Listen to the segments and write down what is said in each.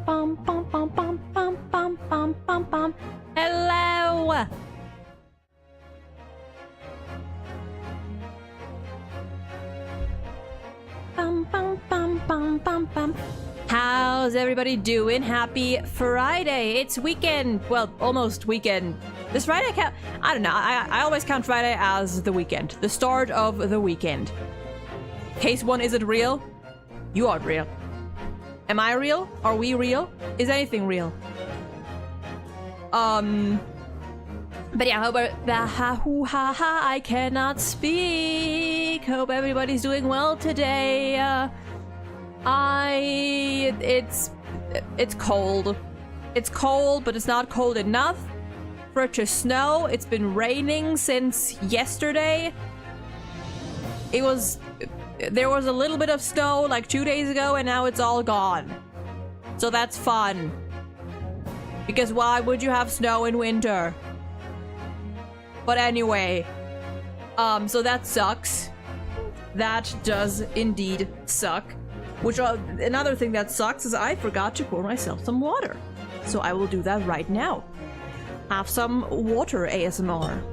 bum bum bum bum bum bum bum bum bum. Hello. Bum bum bum bum bum bum. How's everybody doing? Happy Friday. It's weekend. Well, almost weekend. This Friday I don't know. I always count Friday as the weekend. The start of the weekend. Case one isn't real. You aren't real. Am I real? Are we real? Is anything real? But yeah, hope I cannot speak. Hope everybody's doing well today. It's cold. It's cold, but it's not cold enough for it to snow. It's been raining since yesterday. There was a little bit of snow like 2 days ago, and now it's all gone. So that's fun. Because why would you have snow in winter? But anyway, so that sucks. That does indeed suck. Which, another thing that sucks is I forgot to pour myself some water. So I will do that right now. Have some water ASMR.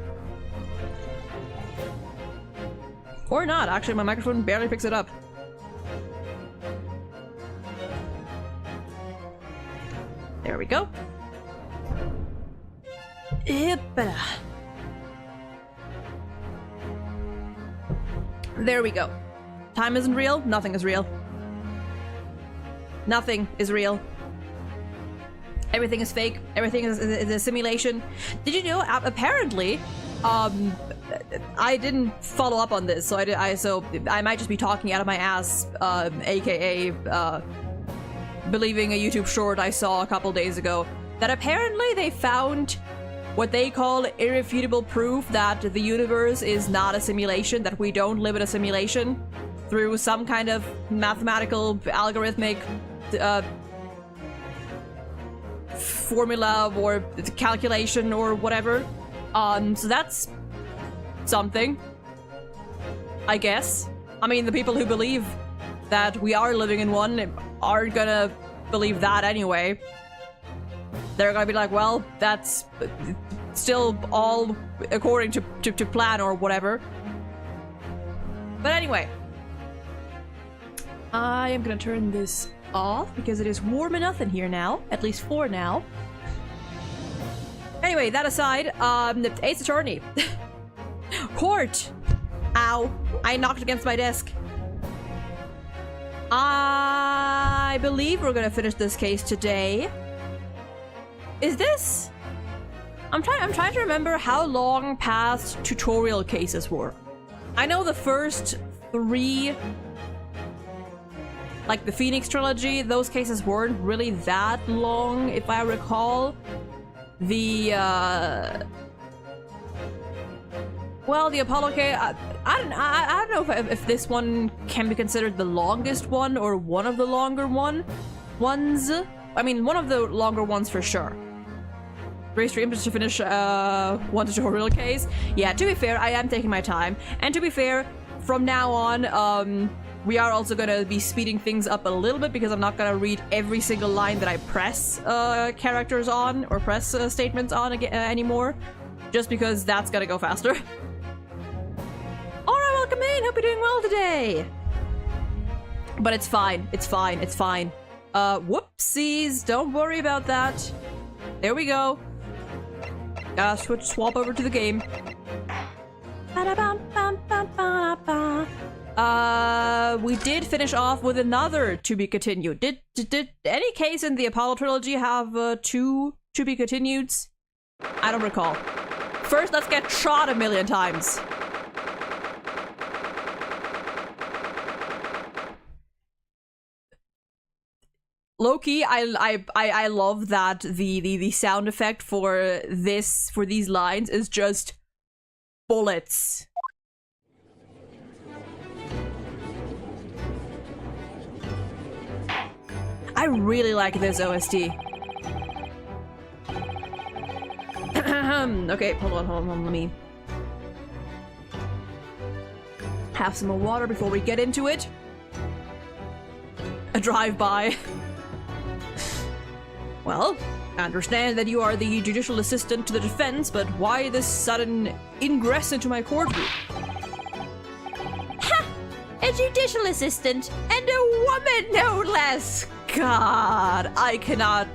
Or not, actually my microphone barely picks it up. There we go. There we go. Time isn't real, nothing is real. Nothing is real. Everything is fake. Everything is a simulation. Did you know? Apparently, I didn't follow up on this, so I might just be talking out of my ass, aka believing a YouTube short I saw a couple days ago. That apparently they found what they call irrefutable proof that the universe is not a simulation, that we don't live in a simulation, through some kind of mathematical, algorithmic formula or calculation or whatever. So that's something, I guess. I mean, the people who believe that we are living in one aren't gonna believe that anyway. They're gonna be like, well, that's still all according to plan or whatever. But anyway, I am gonna turn this off because it is warm enough in here now, at least for now. Anyway, that aside, Ace Attorney. Court! Ow. I knocked against my desk. I believe we're gonna finish this case today. Is this? I'm trying to remember how long past tutorial cases were. I know the first 3, like the Phoenix trilogy, those cases weren't really that long, if I recall. Well, the Apollo case, I don't know if this one can be considered the longest one or one of the longer ones. I mean, one of the longer ones for sure. 3 streams to finish one tutorial case. Yeah, to be fair, I am taking my time. And to be fair, from now on, we are also gonna be speeding things up a little bit because I'm not gonna read every single line that I press characters on or press statements on anymore. Just because that's gonna go faster. Alright, welcome in! Hope you're doing well today! But it's fine. It's fine. It's fine. Whoopsies. Don't worry about that. There we go. Swap over to the game. We did finish off with another to be continued. Did any case in the Apollo trilogy have 2 to be continueds? I don't recall. First, let's get shot a million times. Low-key, I love that the sound effect for these lines is just bullets. I really like this OST. Okay, hold on, let me have some more water before we get into it. A drive-by. Well, I understand that you are the judicial assistant to the defense, but why this sudden ingress into my courtroom? Ha! A judicial assistant, and a woman, no less! God, I cannot...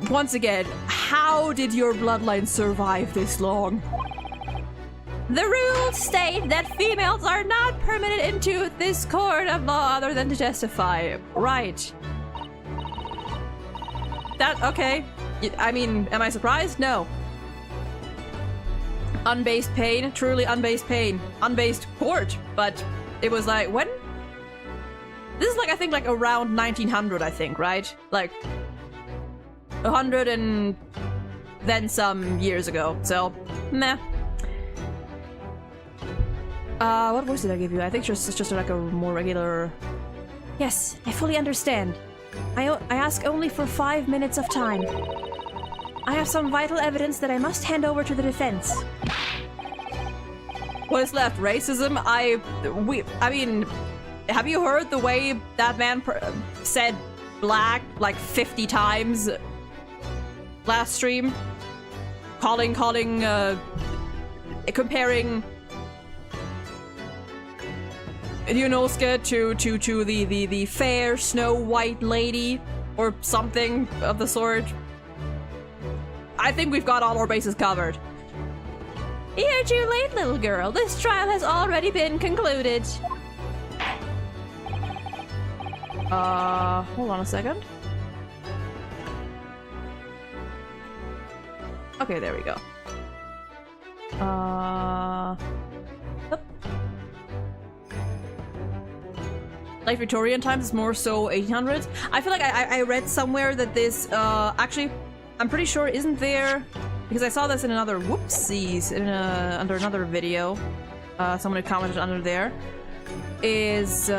Once again, how did your bloodline survive this long? The rules state that females are not permitted into this court of law other than to testify. Right. That, okay. I mean, am I surprised? No. Unbased pain, truly unbased pain. Unbased court, but it was like, when? This is like, I think like around 1900, I think, right? Like 100 and then some years ago, so meh. What voice did I give you? I think it's just like a more regular... Yes, I fully understand. I ask only for 5 minutes of time. I have some vital evidence that I must hand over to the defense. What is left? Racism? I mean, have you heard the way that man said black like 50 times last stream? Comparing Yunosuke to the fair Snow White lady or something of the sort. I think we've got all our bases covered. You're too late, little girl. This trial has already been concluded. Hold on a second. Okay, there we go. Like Victorian times is more so 1800s. I feel like I read somewhere that this, actually, I'm pretty sure isn't there, because I saw this in another, whoopsies, in under another video. Someone had commented under there. Is,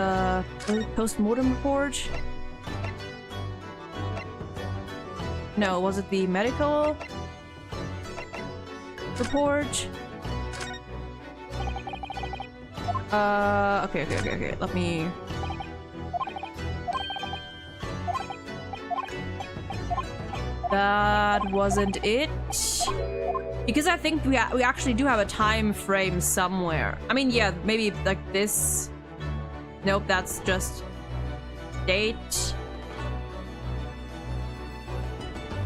post-mortem report? No, was it the medical report? Okay, let me... That wasn't it. Because I think we actually do have a time frame somewhere. I mean, yeah, maybe like this. Nope, that's just date.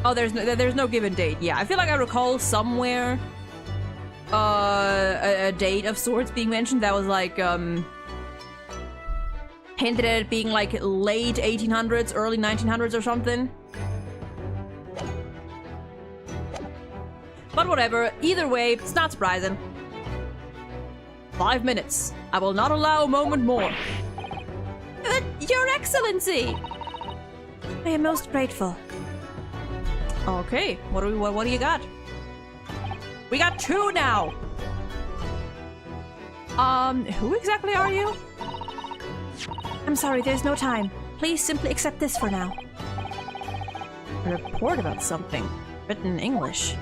Oh, there's no given date. Yeah, I feel like I recall somewhere a date of sorts being mentioned that was like hinted at it being like late 1800s, early 1900s or something. But whatever, either way, it's not surprising. 5 minutes. I will not allow a moment more. Your Excellency! I am most grateful. Okay, what do you got? We got 2 now! Who exactly are you? I'm sorry, there's no time. Please simply accept this for now. A report about something, written in English.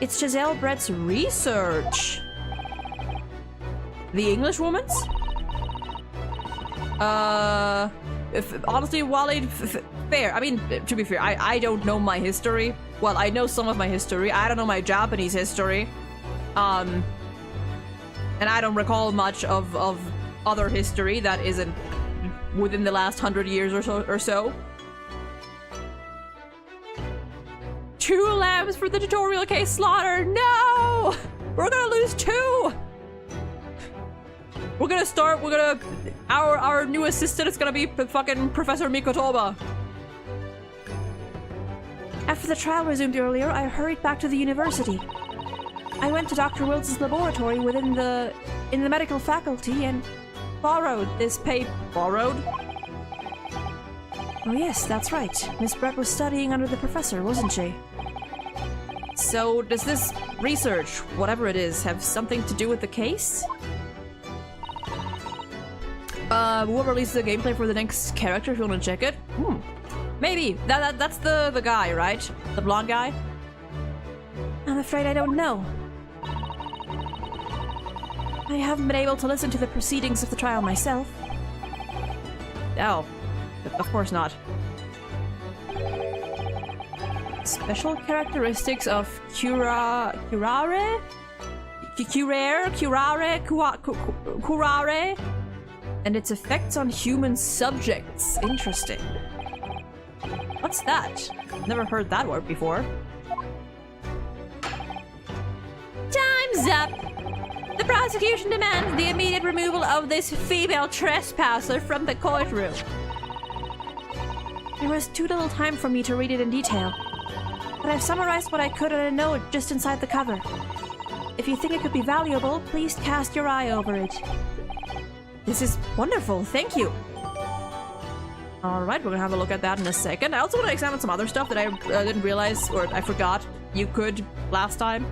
It's Giselle Brett's research. The English woman's? Honestly, Wally, fair. I mean, to be fair, I don't know my history. Well, I know some of my history. I don't know my Japanese history. And I don't recall much of other history that isn't within the last 100 years or so. 2 lambs for the tutorial case slaughter. No! We're gonna lose 2! Our new assistant is gonna be fucking Professor Mikotoba. After the trial resumed earlier, I hurried back to the university. I went to Dr. Wills' laboratory in the medical faculty and borrowed this paper. Borrowed? Oh yes, that's right. Miss Brett was studying under the professor, wasn't she? So, does this research, whatever it is, have something to do with the case? We'll release the gameplay for the next character if you want to check it. Maybe. That's the guy, right? The blonde guy? I'm afraid I don't know. I haven't been able to listen to the proceedings of the trial myself. Oh. Of course not. Special characteristics of curare, and its effects on human subjects. Interesting. What's that? Never heard that word before. Time's up! The prosecution demands the immediate removal of this female trespasser from the courtroom. There was too little time for me to read it in detail, but I've summarized what I could in a note just inside the cover. If you think it could be valuable, please cast your eye over it. This is wonderful, thank you. Alright, we're gonna have a look at that in a second. I also want to examine some other stuff that I didn't realize, or I forgot you could last time.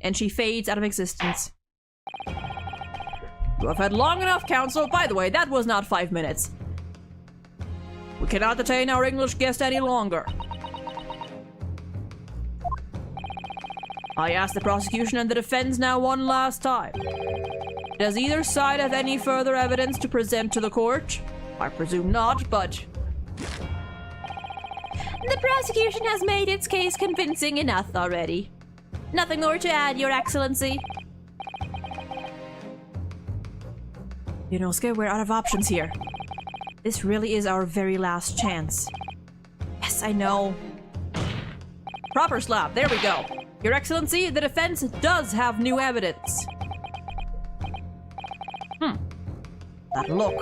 And she fades out of existence. You have had long enough, counsel. By the way, that was not 5 minutes. We cannot detain our English guest any longer. I ask the prosecution and the defense now one last time. Does either side have any further evidence to present to the court? I presume not, but... The prosecution has made its case convincing enough already. Nothing more to add, Your Excellency. Inosuke, we're out of options here. This really is our very last chance. Yes, I know. Proper slap, there we go. Your Excellency, the defense does have new evidence. That look.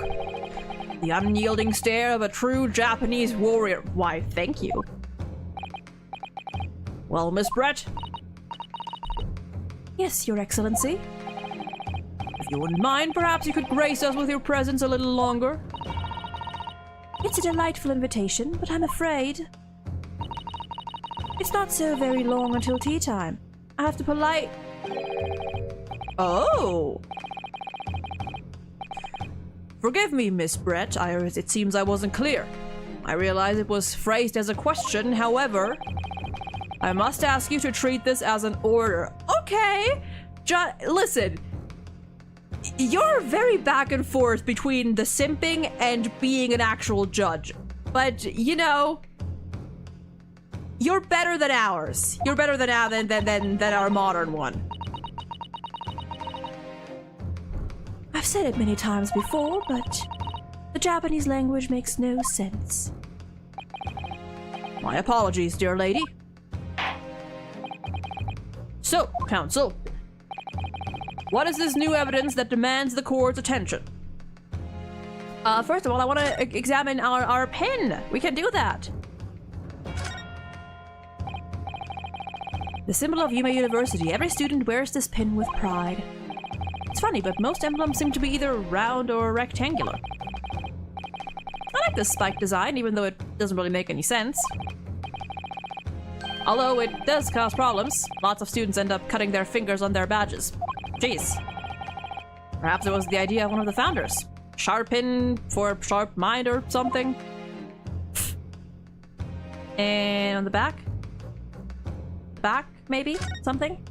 The unyielding stare of a true Japanese warrior. Why, thank you. Well, Miss Brett? Yes, Your Excellency. If you wouldn't mind, perhaps you could grace us with your presence a little longer. It's a delightful invitation, but I'm afraid it's not so very long until tea time. I have to polite... Oh! Forgive me, Miss Brett. It seems I wasn't clear. I realize it was phrased as a question, however... I must ask you to treat this as an order. Okay! Listen. You're very back and forth between the simping and being an actual judge. But, you know... You're better than ours. You're better than our modern one. I've said it many times before, but the Japanese language makes no sense. My apologies, dear lady. So, counsel, what is this new evidence that demands the court's attention? First of all, I want to examine our pin. We can do that. The symbol of Yume University. Every student wears this pin with pride. It's funny, but most emblems seem to be either round or rectangular. I like this spike design, even though it doesn't really make any sense. Although it does cause problems. Lots of students end up cutting their fingers on their badges. Jeez. Perhaps it was the idea of one of the founders. Sharp pin for sharp mind or something. And on the back? Back, maybe? Something?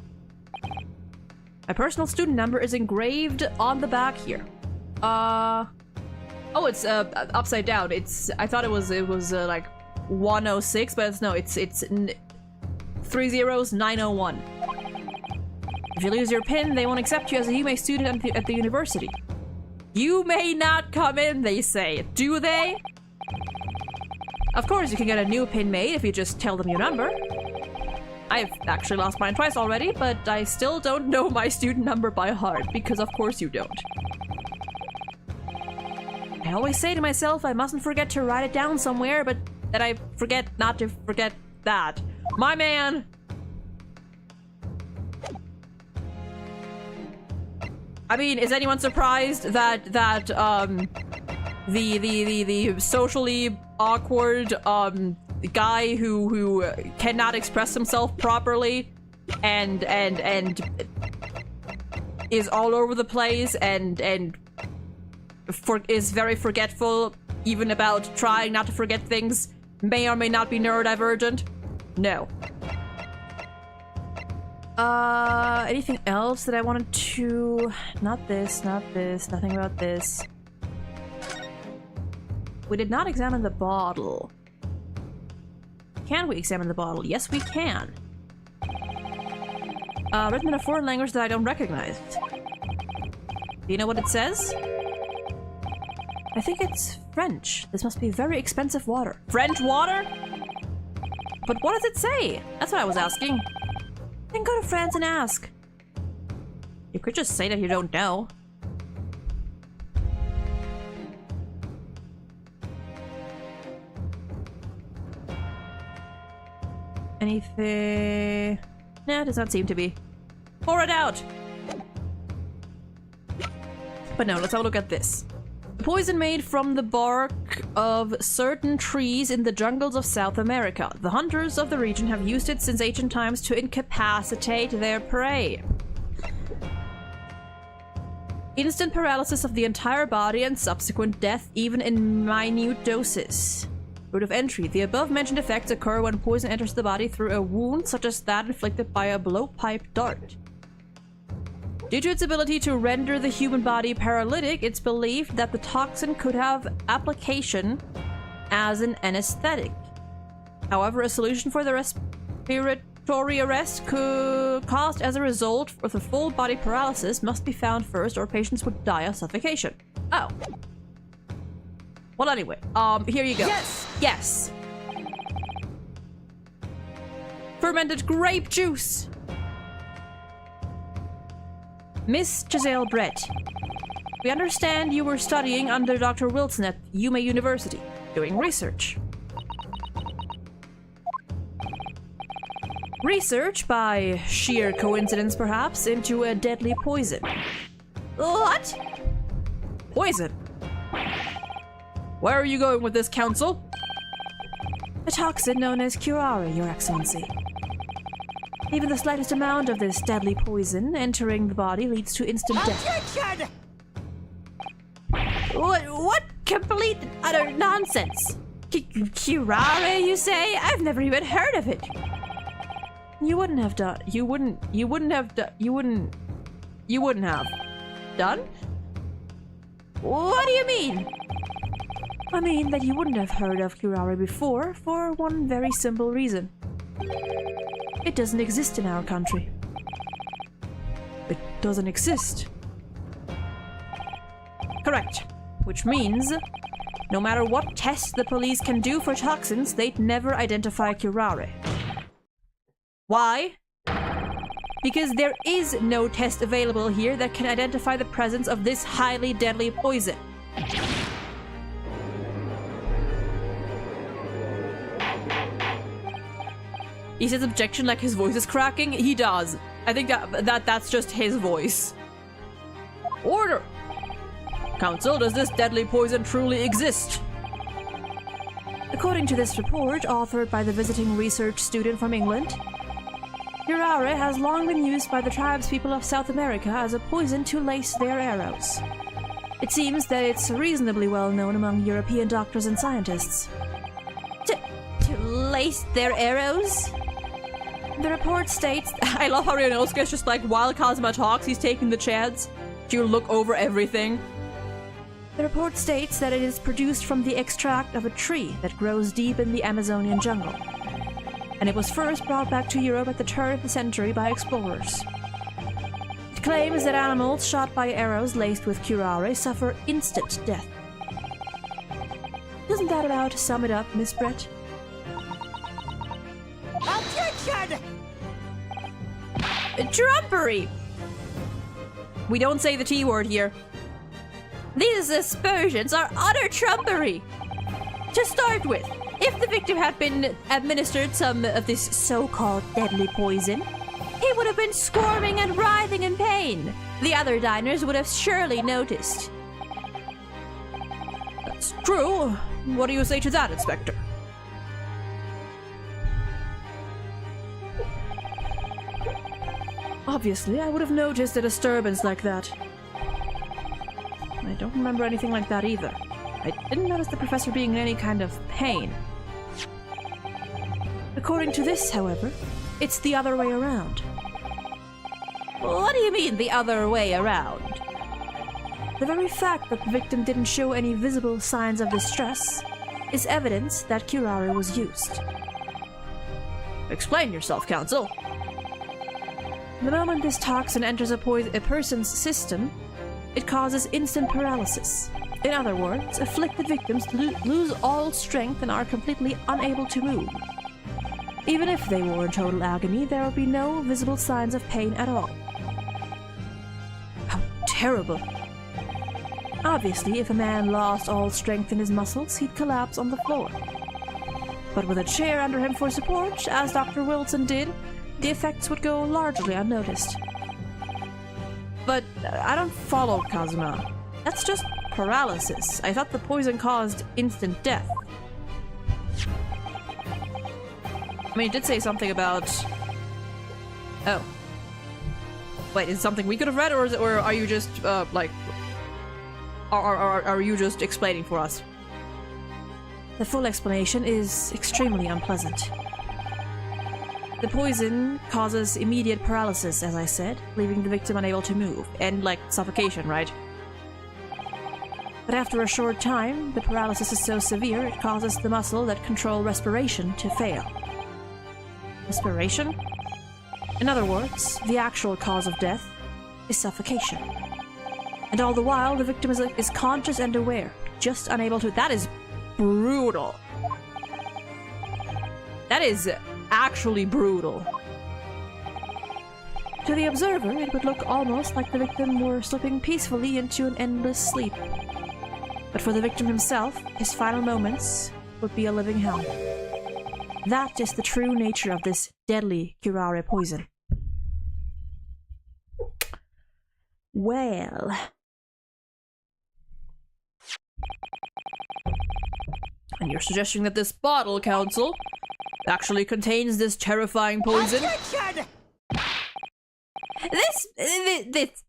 My personal student number is engraved on the back here. Oh, it's upside down. I thought it was like 106, but it's 3 zeros, 901. If you lose your pin, they won't accept you as a Yume student at the university. You may not come in, they say. Do they? Of course, you can get a new pin made if you just tell them your number. I've actually lost mine twice already, but I still don't know my student number by heart, because of course you don't. I always say to myself I mustn't forget to write it down somewhere, but that I forget not to forget that. My man! I mean, is anyone surprised that the socially awkward guy who cannot express himself properly and is all over the place and is very forgetful even about trying not to forget things may or may not be neurodivergent? No. Anything else that I wanted to... Not this, nothing about this. We did not examine the bottle. Can we examine the bottle? Yes, we can. Written in a foreign language that I don't recognize. Do you know what it says? I think it's French. This must be very expensive water. French water? But what does it say? That's what I was asking. Then go to France and ask. You could just say that you don't know. Anything? Nah, it does not seem to be. Pour it out! But no, let's have a look at this. Poison made from the bark of certain trees in the jungles of South America. The hunters of the region have used it since ancient times to incapacitate their prey. Instant paralysis of the entire body and subsequent death, even in minute doses. Route of entry. The above-mentioned effects occur when poison enters the body through a wound such as that inflicted by a blowpipe dart. Due to its ability to render the human body paralytic, it's believed that the toxin could have application as an anesthetic. However, a solution for the respiratory arrest caused as a result of the full body paralysis must be found first, or patients would die of suffocation. Oh. Well, anyway, here you go. Yes! Yes! Fermented grape juice! Miss Giselle Brett, we understand you were studying under Dr. Wilson at Yuma University, doing research. Research, by sheer coincidence perhaps, into a deadly poison. What? Poison? Where are you going with this, Counsel? A toxin known as curare, Your Excellency. Even the slightest amount of this deadly poison entering the body leads to instant death. What complete and utter nonsense? Curare, you say? I've never even heard of it. You wouldn't have done. You wouldn't have done? What do you mean? I mean that you wouldn't have heard of curare before, for one very simple reason. It doesn't exist in our country. It doesn't exist. Correct. Which means, no matter what tests the police can do for toxins, they'd never identify curare. Why? Because there is no test available here that can identify the presence of this highly deadly poison. He says objection like his voice is cracking. He does. I think that's just his voice. Order! Counsel, does this deadly poison truly exist? According to this report, authored by the visiting research student from England, curare has long been used by the tribespeople of South America as a poison to lace their arrows. It seems that it's reasonably well known among European doctors and scientists. To lace their arrows? The report states... I love how Ryunosuke's just like, while Kazuma talks, he's taking the chance to look over everything. The report states that it is produced from the extract of a tree that grows deep in the Amazonian jungle. And it was first brought back to Europe at the turn of the century by explorers. It claims that animals shot by arrows laced with curare suffer instant death. Doesn't that about sum it up, Miss Brett? Objection! Trumpery! We don't say the T word here. These aspersions are utter trumpery! To start with, if the victim had been administered some of this so-called deadly poison, he would have been squirming and writhing in pain. The other diners would have surely noticed. That's true. What do you say to that, Inspector? Obviously, I would have noticed a disturbance like that. I don't remember anything like that either. I didn't notice the professor being in any kind of pain. According to this, however, it's the other way around. What do you mean, the other way around? The very fact that the victim didn't show any visible signs of distress is evidence that curare was used. Explain yourself, counsel. The moment this toxin enters a person's system, it causes instant paralysis. In other words, afflicted victims lose all strength and are completely unable to move. Even if they were in total agony, there would be no visible signs of pain at all. How terrible. Obviously, if a man lost all strength in his muscles, he'd collapse on the floor. But with a chair under him for support, as Dr. Wilson did, the effects would go largely unnoticed. But I don't follow, Kazuma. That's just paralysis. I thought the poison caused instant death. I mean, it did say something about... Oh. Wait, is it something we could have read, or are you just, like... Are you just explaining for us? The full explanation is extremely unpleasant. The poison causes immediate paralysis, as I said, leaving the victim unable to move, and, like, suffocation, right? But after a short time, the paralysis is so severe it causes the muscle that control respiration to fail. Respiration? In other words, the actual cause of death is suffocation. And all the while, the victim is conscious and aware, just unable to... That is brutal. That is actually brutal. To the observer, it would look almost like the victim were slipping peacefully into an endless sleep. But for the victim himself, his final moments would be a living hell. That is the true nature of this deadly curare poison. Well... And you're suggesting that this bottle, counsel, actually contains this terrifying poison?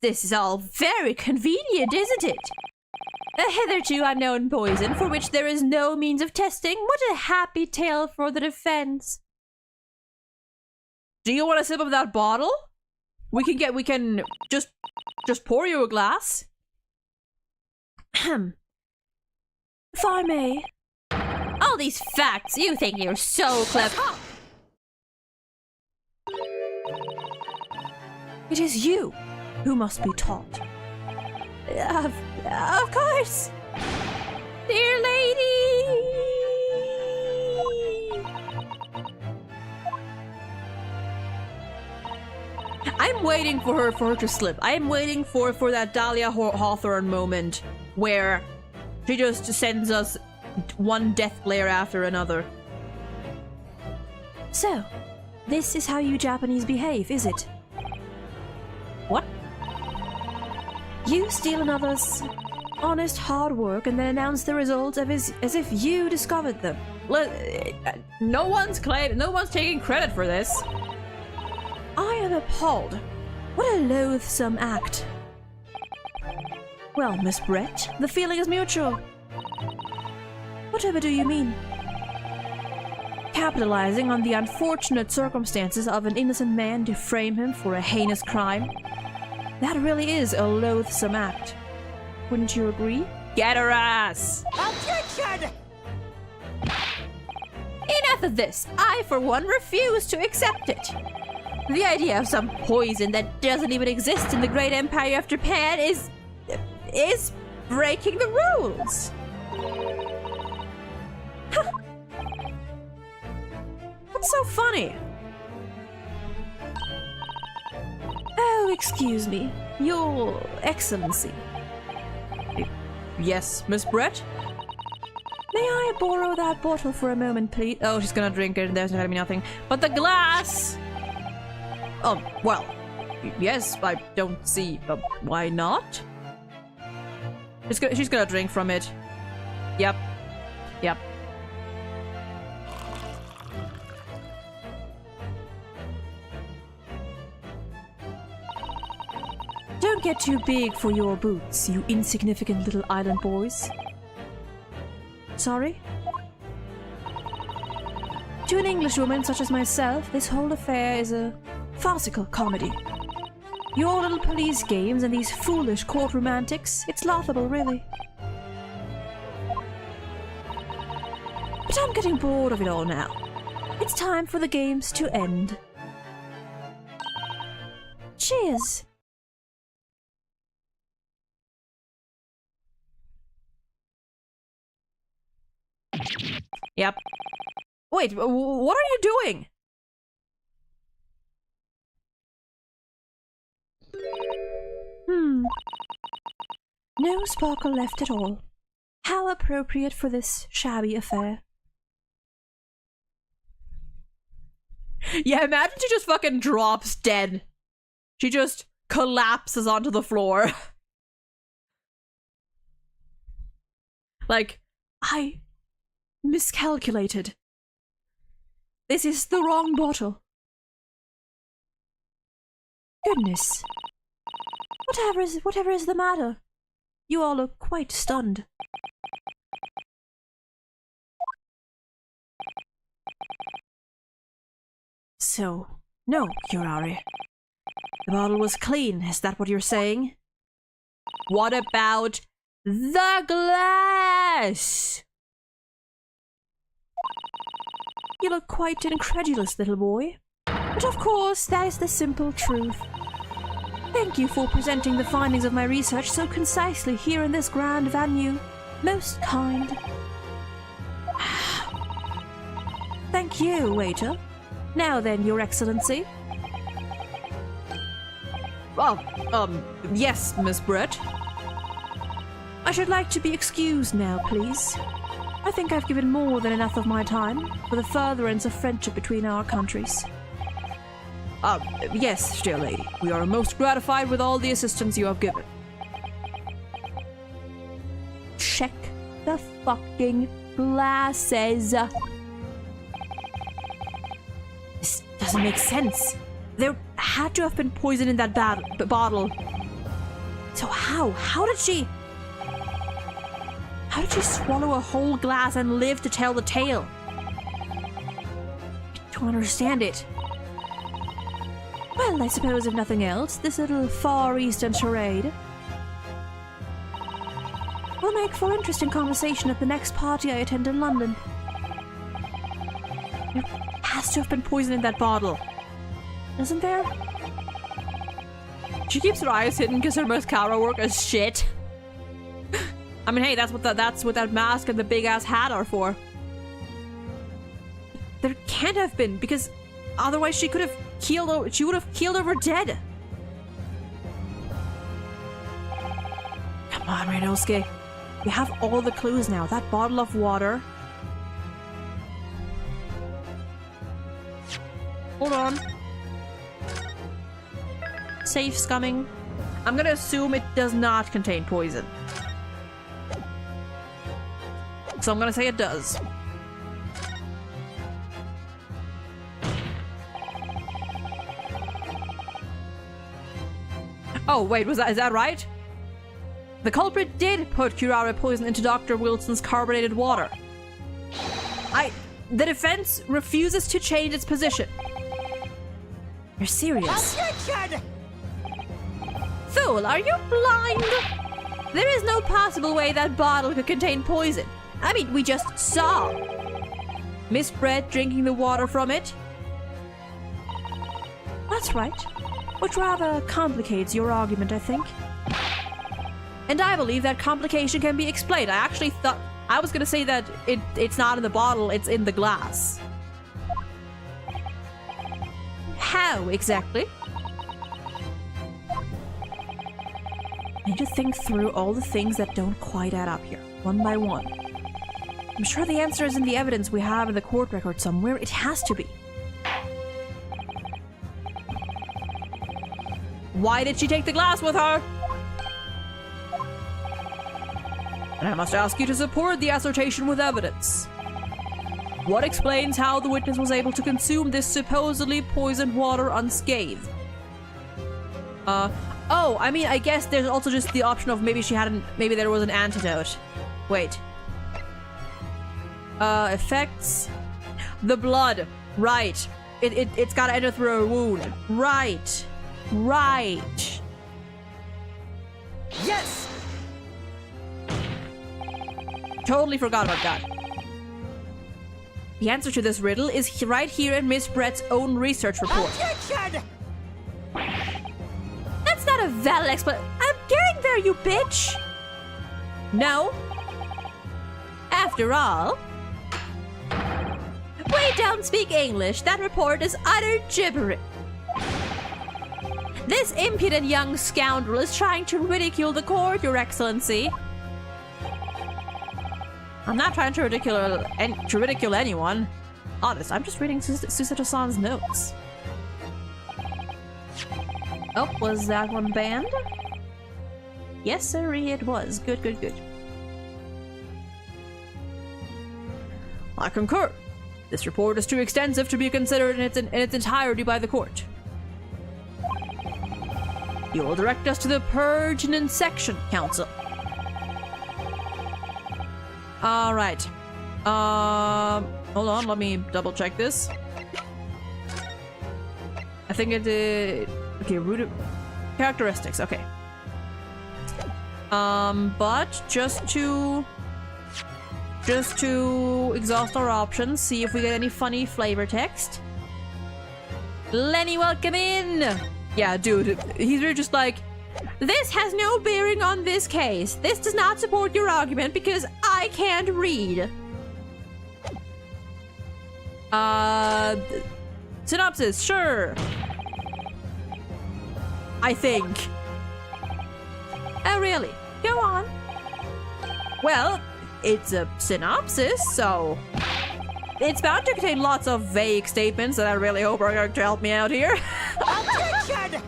This is all very convenient, isn't it? A hitherto unknown poison for which there is no means of testing. What a happy tale for the defense. Do you want a sip of that bottle? We can just pour you a glass. If I may. All these facts, you think you're so clever. It is you who must be taught. Of course! Dear lady! I'm waiting for her to slip. I am waiting for that Dahlia Hawthorne moment where she just sends us one death glare after another. So, this is how you Japanese behave, is it? What? You steal another's honest hard work and then announce the results as if you discovered them. No one's taking credit for this. I am appalled. What a loathsome act. Well, Miss Brett, the feeling is mutual. Whatever do you mean? Capitalizing on the unfortunate circumstances of an innocent man to frame him for a heinous crime? That really is a loathsome act. Wouldn't you agree? Get her ass! Objection! Enough of this! I, for one, refuse to accept it! The idea of some poison that doesn't even exist in the great empire of Japan is breaking the rules! Huh. What's so funny? Oh, excuse me. Your Excellency. Yes, Miss Brett? May I borrow that bottle for a moment, please? Oh, she's gonna drink it and there's gonna be nothing. But the glass! Oh, well, yes, I don't see why not? She's gonna drink from it. Yep. Yep. Don't get too big for your boots, you insignificant little island boys. Sorry? To an Englishwoman such as myself, this whole affair is a farcical comedy. Your little police games and these foolish courtroom antics, it's laughable, really. But I'm getting bored of it all now. It's time for the games to end. Cheers! Yep. Wait, what are you doing? No sparkle left at all. How appropriate for this shabby affair. Yeah, imagine she just fucking drops dead. She just collapses onto the floor. Like, I miscalculated. This is the wrong bottle. Goodness. Whatever is the matter? You all look quite stunned. So, no, Curare. The bottle was clean, is that what you're saying? What about the glass? You look quite incredulous, little boy. But of course, that is the simple truth. Thank you for presenting the findings of my research so concisely here in this grand venue. Most kind. Thank you, waiter. Now then, Your Excellency. Yes, Miss Brett. I should like to be excused now, please. I think I've given more than enough of my time for the furtherance of friendship between our countries. Yes, dear lady. We are most gratified with all the assistance you have given. Check the fucking glasses. This doesn't make sense. There had to have been poison in that bottle. So how did she swallow a whole glass and live to tell the tale? I don't understand it. Well, I suppose if nothing else, this little Far Eastern charade will make for interesting conversation at the next party I attend in London. There has to have been poison in that bottle. Isn't there? She keeps her eyes hidden because her mascara work is shit. I mean, hey, that's what that mask and the big ass hat are for. There can't have been, because otherwise she would have keeled over dead. Come on, Renosuke. We have all the clues now. That bottle of water. Hold on. Safe scumming. I'm gonna assume it does not contain poison. So I'm gonna say it does. Oh, wait, is that right? The culprit did put curare poison into Dr. Wilson's carbonated water. The defense refuses to change its position. You're serious? Fool, are you blind? There is no possible way that bottle could contain poison. I mean, we just saw Miss Brett drinking the water from it. That's right. Which rather complicates your argument, I think. And I believe that complication can be explained. I actually thought I was gonna say that it's not in the bottle, it's in the glass. How exactly? I need to think through all the things that don't quite add up here, one by one. I'm sure the answer is in the evidence we have in the court record somewhere. It has to be. Why did she take the glass with her? And I must ask you to support the assertion with evidence. What explains how the witness was able to consume this supposedly poisoned water unscathed? Oh, I mean, I guess there's also just the option of maybe maybe there was an antidote. Wait. Effects. The blood. Right. It's gotta enter through a wound. Right. Right. Yes! Totally forgot about that. The answer to this riddle is right here in Miss Brett's own research report. Objection! That's not a valid explanation. I'm getting there, you bitch! No. After all, we don't speak English. That report is utter gibberish. This impudent young scoundrel is trying to ridicule the court, Your Excellency. I'm not trying to ridicule anyone. Honest, I'm just reading Susato-san's notes. Oh, was that one banned? Yes, sirree, it was. Good, good, good. I concur. This report is too extensive to be considered in its entirety by the court. You will direct us to the Pertinent Section, Counsel. Alright. Hold on, let me double check this. I think it did. Okay, root characteristics, okay. But just to exhaust our options, see if we get any funny flavor text. Lenny, welcome in! Yeah, dude, he's really just like, this has no bearing on this case. This does not support your argument because I can't read. Synopsis, sure. I think. Oh, really? Go on. Well, it's a synopsis, so it's bound to contain lots of vague statements that I really hope are going to help me out here. Objection!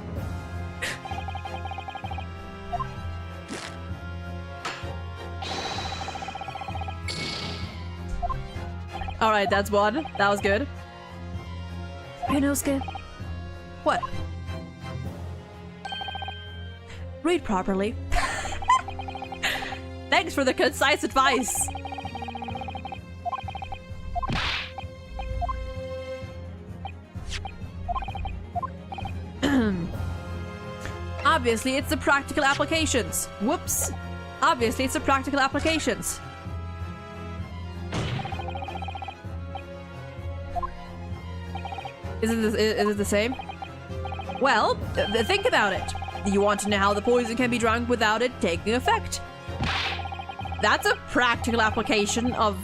Alright, that's one. That was good. Renosuke. What? Read properly. Thanks for the concise advice. Obviously, it's the practical applications. Whoops. Obviously, it's the practical applications. Is it the same? Well, think about it. You want to know how the poison can be drunk without it taking effect. That's a practical application of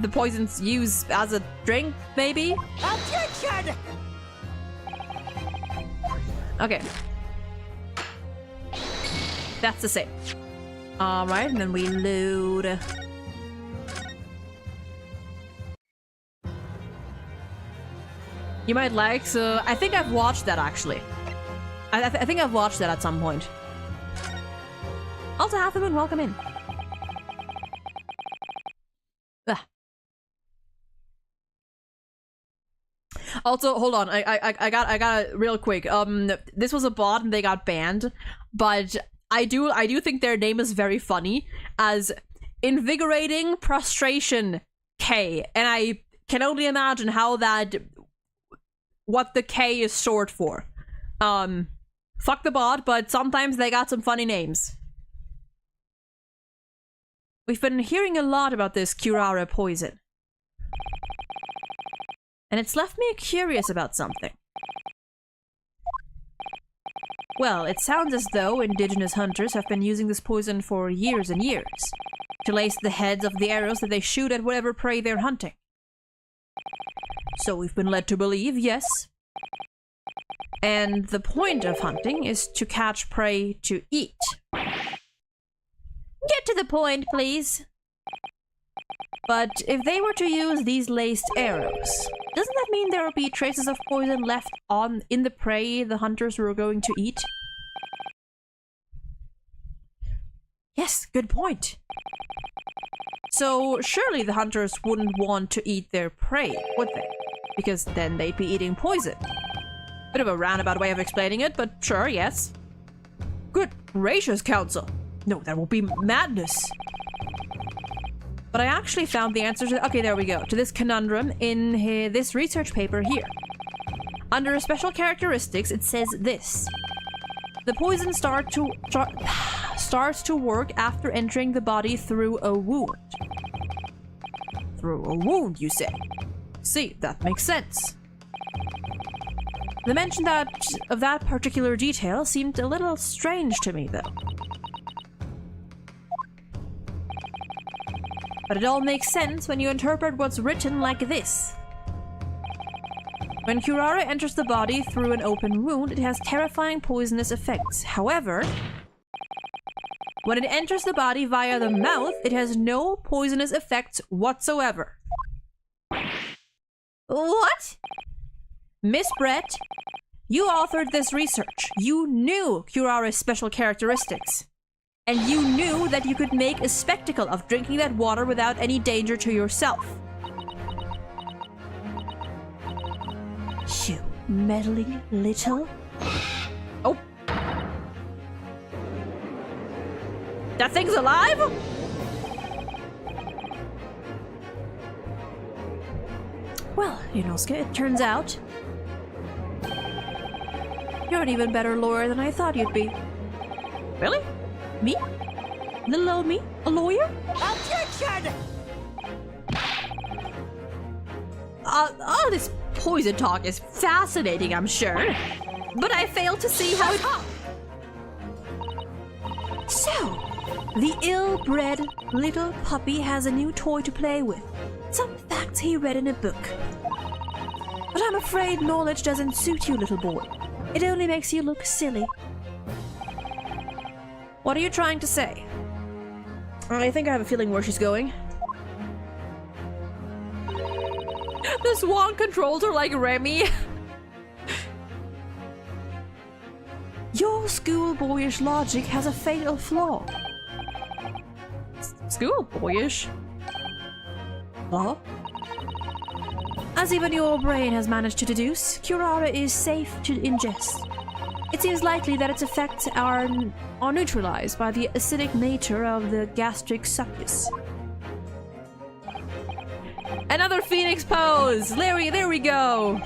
the poison's use as a drink, maybe? Objection! Okay. That's the same. Alright, and then we load. You might like, so I think I've watched that actually. I think I've watched that at some point. Also, Hatherman, welcome in. Ah. Also, hold on. I got real quick. This was a bot and they got banned, but I do think their name is very funny as Invigorating Prostration K, and I can only imagine how that, what the K is short for. Fuck the bot, but sometimes they got some funny names. We've been hearing a lot about this curare poison, and it's left me curious about something. Well, it sounds as though indigenous hunters have been using this poison for years and years, to lace the heads of the arrows that they shoot at whatever prey they're hunting. So we've been led to believe, yes. And the point of hunting is to catch prey to eat. Get to the point, please. But if they were to use these laced arrows, doesn't that mean there will be traces of poison left in the prey the hunters were going to eat? Yes, good point. So surely the hunters wouldn't want to eat their prey, would they? Because then they'd be eating poison. Bit of a roundabout way of explaining it, but sure, yes. Good gracious, Counsel. No, that will be madness. But I actually found the answer to— okay, there we go. To this conundrum in this research paper here. Under special characteristics, it says this. The poison starts to work after entering the body through a wound. Through a wound, you say? See, that makes sense. The mention of that particular detail seemed a little strange to me, though. But it all makes sense when you interpret what's written like this. When curare enters the body through an open wound, it has terrifying poisonous effects. However, when it enters the body via the mouth, it has no poisonous effects whatsoever. What? Miss Brett, you authored this research. You knew curare's special characteristics. And you knew that you could make a spectacle of drinking that water without any danger to yourself. You meddling little... Oh. That thing's alive? Well, Yunosuke, it turns out you're an even better lawyer than I thought you'd be. Really? Me? Little old me? A lawyer? Objection! All this poison talk is fascinating, I'm sure. But I fail to see how it... So, the ill-bred little puppy has a new toy to play with. Some facts he read in a book. But I'm afraid knowledge doesn't suit you, little boy. It only makes you look silly. What are you trying to say? I think I have a feeling where she's going. The swan controls her like Remy. Your schoolboyish logic has a fatal flaw. Schoolboyish? Flaw? As even your brain has managed to deduce, curare is safe to ingest. It seems likely that its effects are neutralized by the acidic nature of the gastric succus. Another phoenix pose! There we go!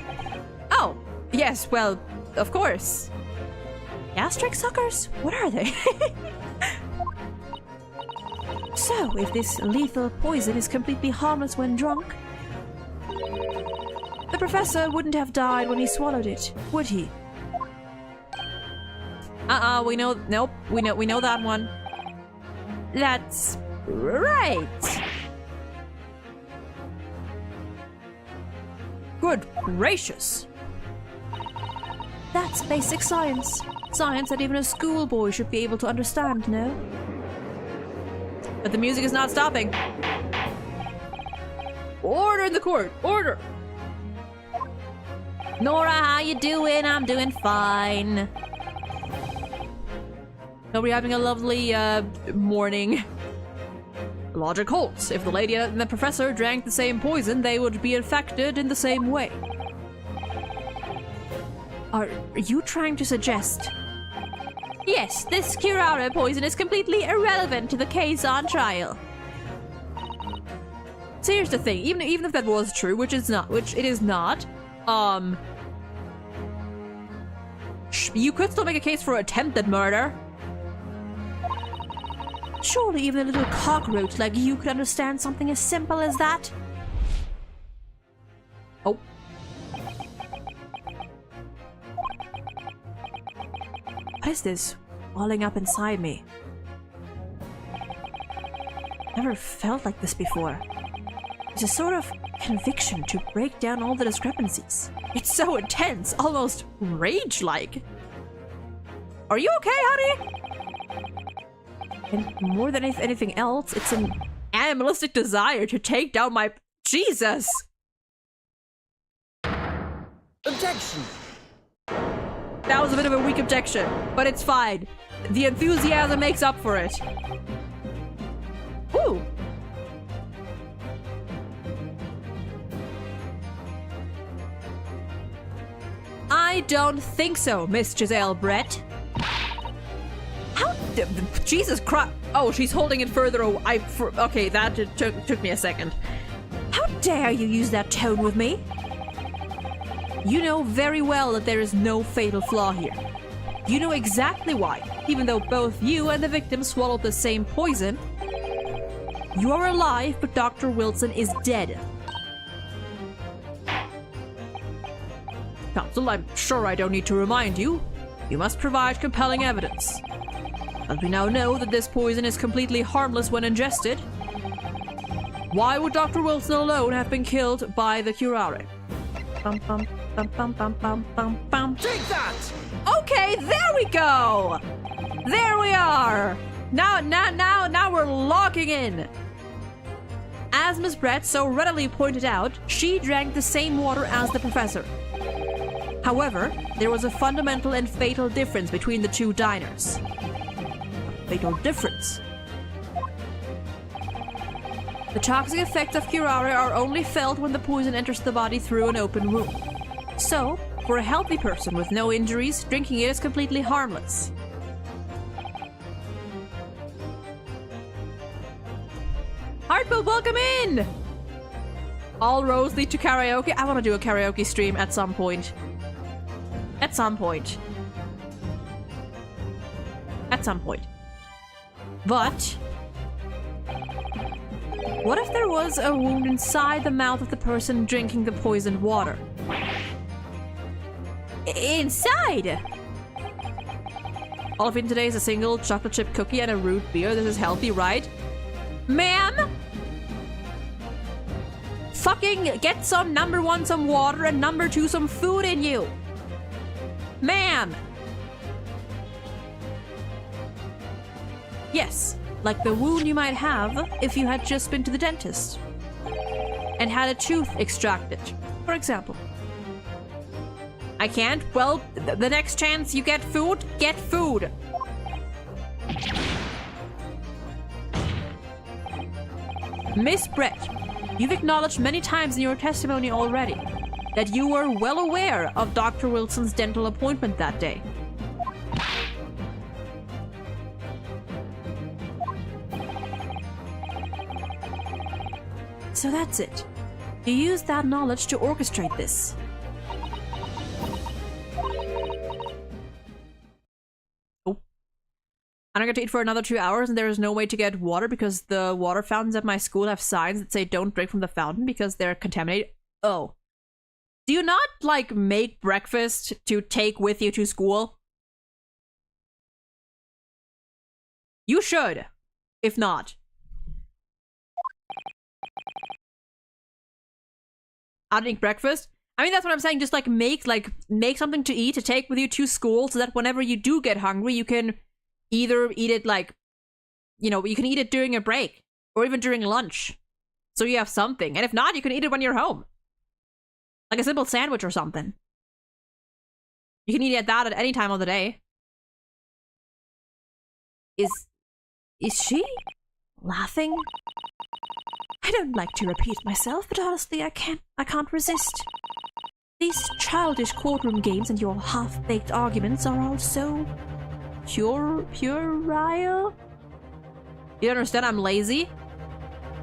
Oh, yes, well, of course. Gastric suckers? What are they? So, if this lethal poison is completely harmless when drunk, the professor wouldn't have died when he swallowed it, would he? We know, nope, we know that one. That's right. Good gracious. That's basic science. Science that even a schoolboy should be able to understand, no? But the music is not stopping. Order in the court! Order! Nora, how you doing? I'm doing fine. Hope you're having a lovely, morning. Logic holds. If the lady and the professor drank the same poison, they would be infected in the same way. Are you trying to suggest... Yes, this curare poison is completely irrelevant to the case on trial. So here's the thing, even if that was true, which it is not, you could still make a case for attempted murder. Surely even a little cockroach like you could understand something as simple as that. Oh. What is this welling up inside me? Never felt like this before. It's a sort of conviction to break down all the discrepancies. It's so intense, almost rage-like. Are you okay, honey? And more than anything else, it's an animalistic desire to take down my... Jesus! Objection! That was a bit of a weak objection, but it's fine. The enthusiasm makes up for it. Ooh! I don't think so, Miss Giselle Brett. How... Jesus Christ. Oh, she's holding it further away. Okay, that took me a second. How dare you use that tone with me? You know very well that there is no fatal flaw here. You know exactly why, even though both you and the victim swallowed the same poison. You are alive, but Dr. Wilson is dead. Counsel, I'm sure I don't need to remind you. You must provide compelling evidence. As we now know that this poison is completely harmless when ingested, why would Dr. Wilson alone have been killed by the curare? Bum, bum, bum, bum, bum, bum, bum, bum. Take that! Okay, there we go! There we are! Now we're locking in! As Miss Brett so readily pointed out, she drank the same water as the professor. However, there was a fundamental and fatal difference between the two diners. A fatal difference. The toxic effects of curare are only felt when the poison enters the body through an open wound. So, for a healthy person with no injuries, drinking it is completely harmless. Hartwell, welcome in! All roads lead to karaoke. I want to do a karaoke stream at some point. At some point. At some point. But what if there was a wound inside the mouth of the person drinking the poisoned water? Inside! All I've eaten today is a single chocolate chip cookie and a root beer. This is healthy, right? Ma'am? Fucking get some, number one, some water, and number two, some food in you. Ma'am! Yes, like the wound you might have if you had just been to the dentist and had a tooth extracted, for example. I can't? Well, the next chance you get food, get food. Miss Brett, you've acknowledged many times in your testimony already that you were well aware of Dr. Wilson's dental appointment that day. So that's it. You used that knowledge to orchestrate this. Oh. I don't get to eat for another 2 hours and there is no way to get water because the water fountains at my school have signs that say don't drink from the fountain because they're contaminated. Oh. Do you not, like, make breakfast to take with you to school? You should. If not. I don't eat breakfast. I mean, that's what I'm saying. Just, make something to eat to take with you to school so that whenever you do get hungry, you can either eat it, you can eat it during a break or even during lunch. So you have something. And if not, you can eat it when you're home. Like a simple sandwich or something. You can eat that at any time of the day. Is she laughing? I don't like to repeat myself, but honestly, I can't resist. These childish courtroom games and your half-baked arguments are all so puerile. You understand I'm lazy?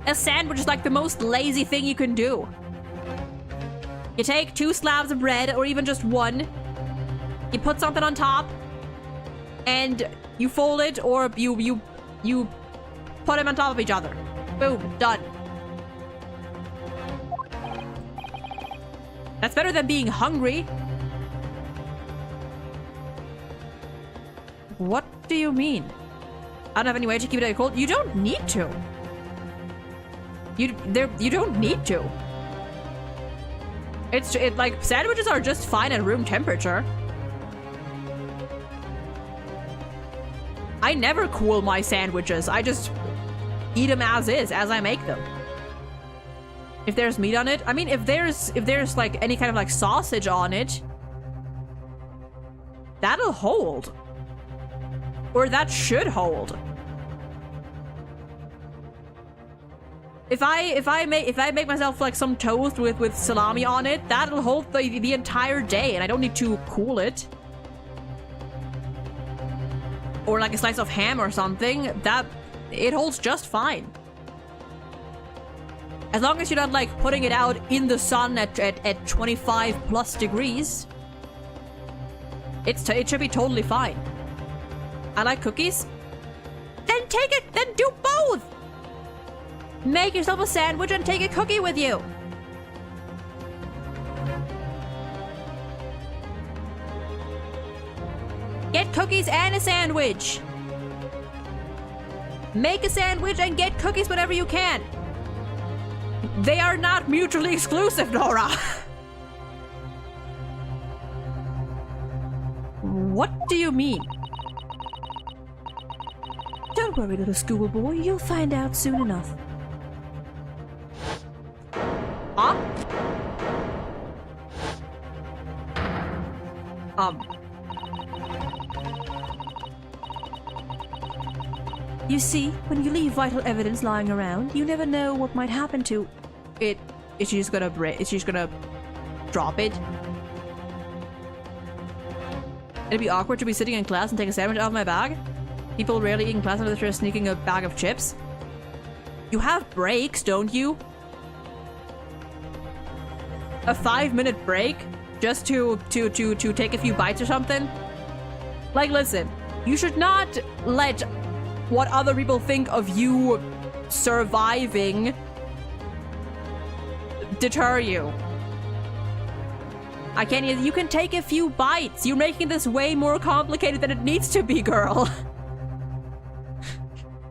A sandwich is like the most lazy thing you can do. You take 2 slabs of bread, or even just 1. You put something on top, and you fold it, or you put them on top of each other. Boom, done. That's better than being hungry. What do you mean? I don't have any way to keep it cold. You don't need to. You don't need to. Like, sandwiches are just fine at room temperature. I never cool my sandwiches. I just eat them as is, as I make them. If there's meat on it, I mean, if there's like any kind of like sausage on it, that'll hold. Or that should hold. If I make myself like some toast with salami on it, that'll hold the entire day, and I don't need to cool it. Or like a slice of ham or something, that it holds just fine. As long as you're not, like, putting it out in the sun at 25 plus degrees, it should be totally fine. I like cookies. Then take it, then do both! Make yourself a sandwich and take a cookie with you. Get cookies and a sandwich. Make a sandwich and get cookies whenever you can. They are not mutually exclusive, Nora. What do you mean? Don't worry, little schoolboy. You'll find out soon enough. Huh? You see, when you leave vital evidence lying around, you never know what might happen to it. Is she just gonna drop it? It'd be awkward to be sitting in class and take a sandwich out of my bag. People rarely eat in class unless they're sneaking a bag of chips. You have breaks, don't you? A 5-minute break just to take a few bites or something? Like, listen, you should not let what other people think of you surviving deter you. I can't. You can take a few bites. You're making this way more complicated than it needs to be, girl.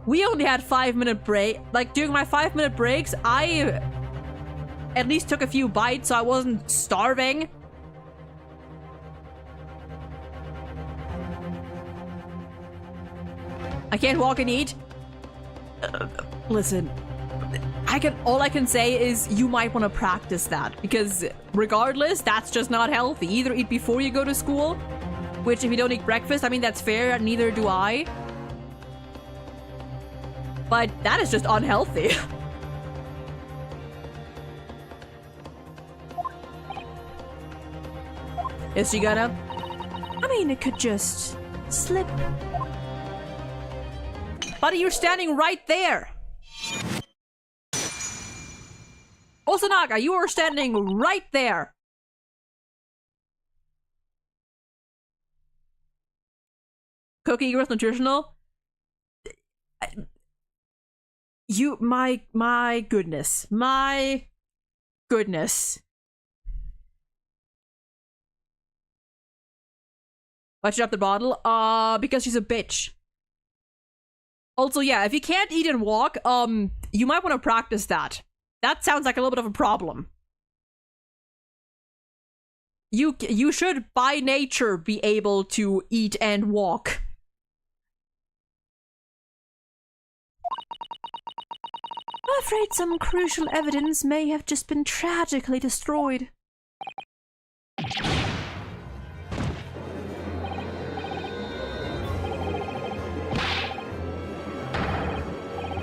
We only had 5-minute break. Like, during my 5-minute breaks, I at least took a few bites so I wasn't starving. I can't walk and eat. Listen, all I can say is you might want to practice that, because regardless, that's just not healthy. Either eat before you go to school, which if you don't eat breakfast, I mean, that's fair, neither do I. But that is just unhealthy. Is she gonna? I mean, it could just slip. Buddy, you're standing right there. Osanaga, you are standing right there. Cookie equals nutritional? My goodness. My goodness. Why'd she drop the bottle? Because she's a bitch. Also, yeah, if you can't eat and walk, you might want to practice that. That sounds like a little bit of a problem. You should, by nature, be able to eat and walk. I'm afraid some crucial evidence may have just been tragically destroyed.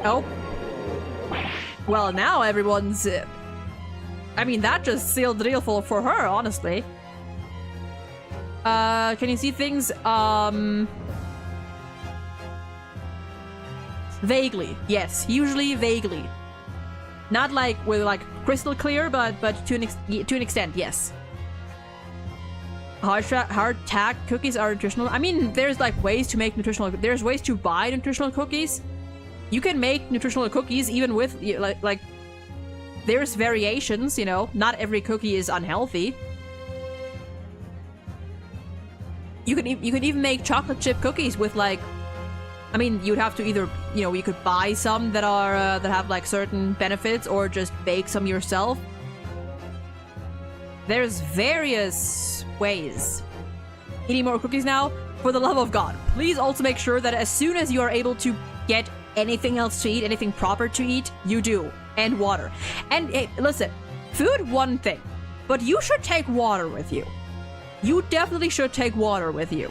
Oh. Well, now everyone's... I mean, that just sealed the deal for her, honestly. Can you see things? Vaguely, yes. Usually vaguely. Not like with like crystal clear, but to an extent, yes. Hard tack cookies are nutritional. I mean, there's like ways to make nutritional. There's ways to buy nutritional cookies. You can make nutritional cookies even with like there's variations, you know. Not every cookie is unhealthy. You can even make chocolate chip cookies with like, I mean, you'd have to either, you know, you could buy some that are that have like certain benefits, or just bake some yourself. There's various ways. Eating more cookies now? For the love of God, please also make sure that as soon as you are able to get anything else to eat, anything proper to eat, you do. And water. And listen, food, one thing, but you should take water with you. You definitely should take water with you.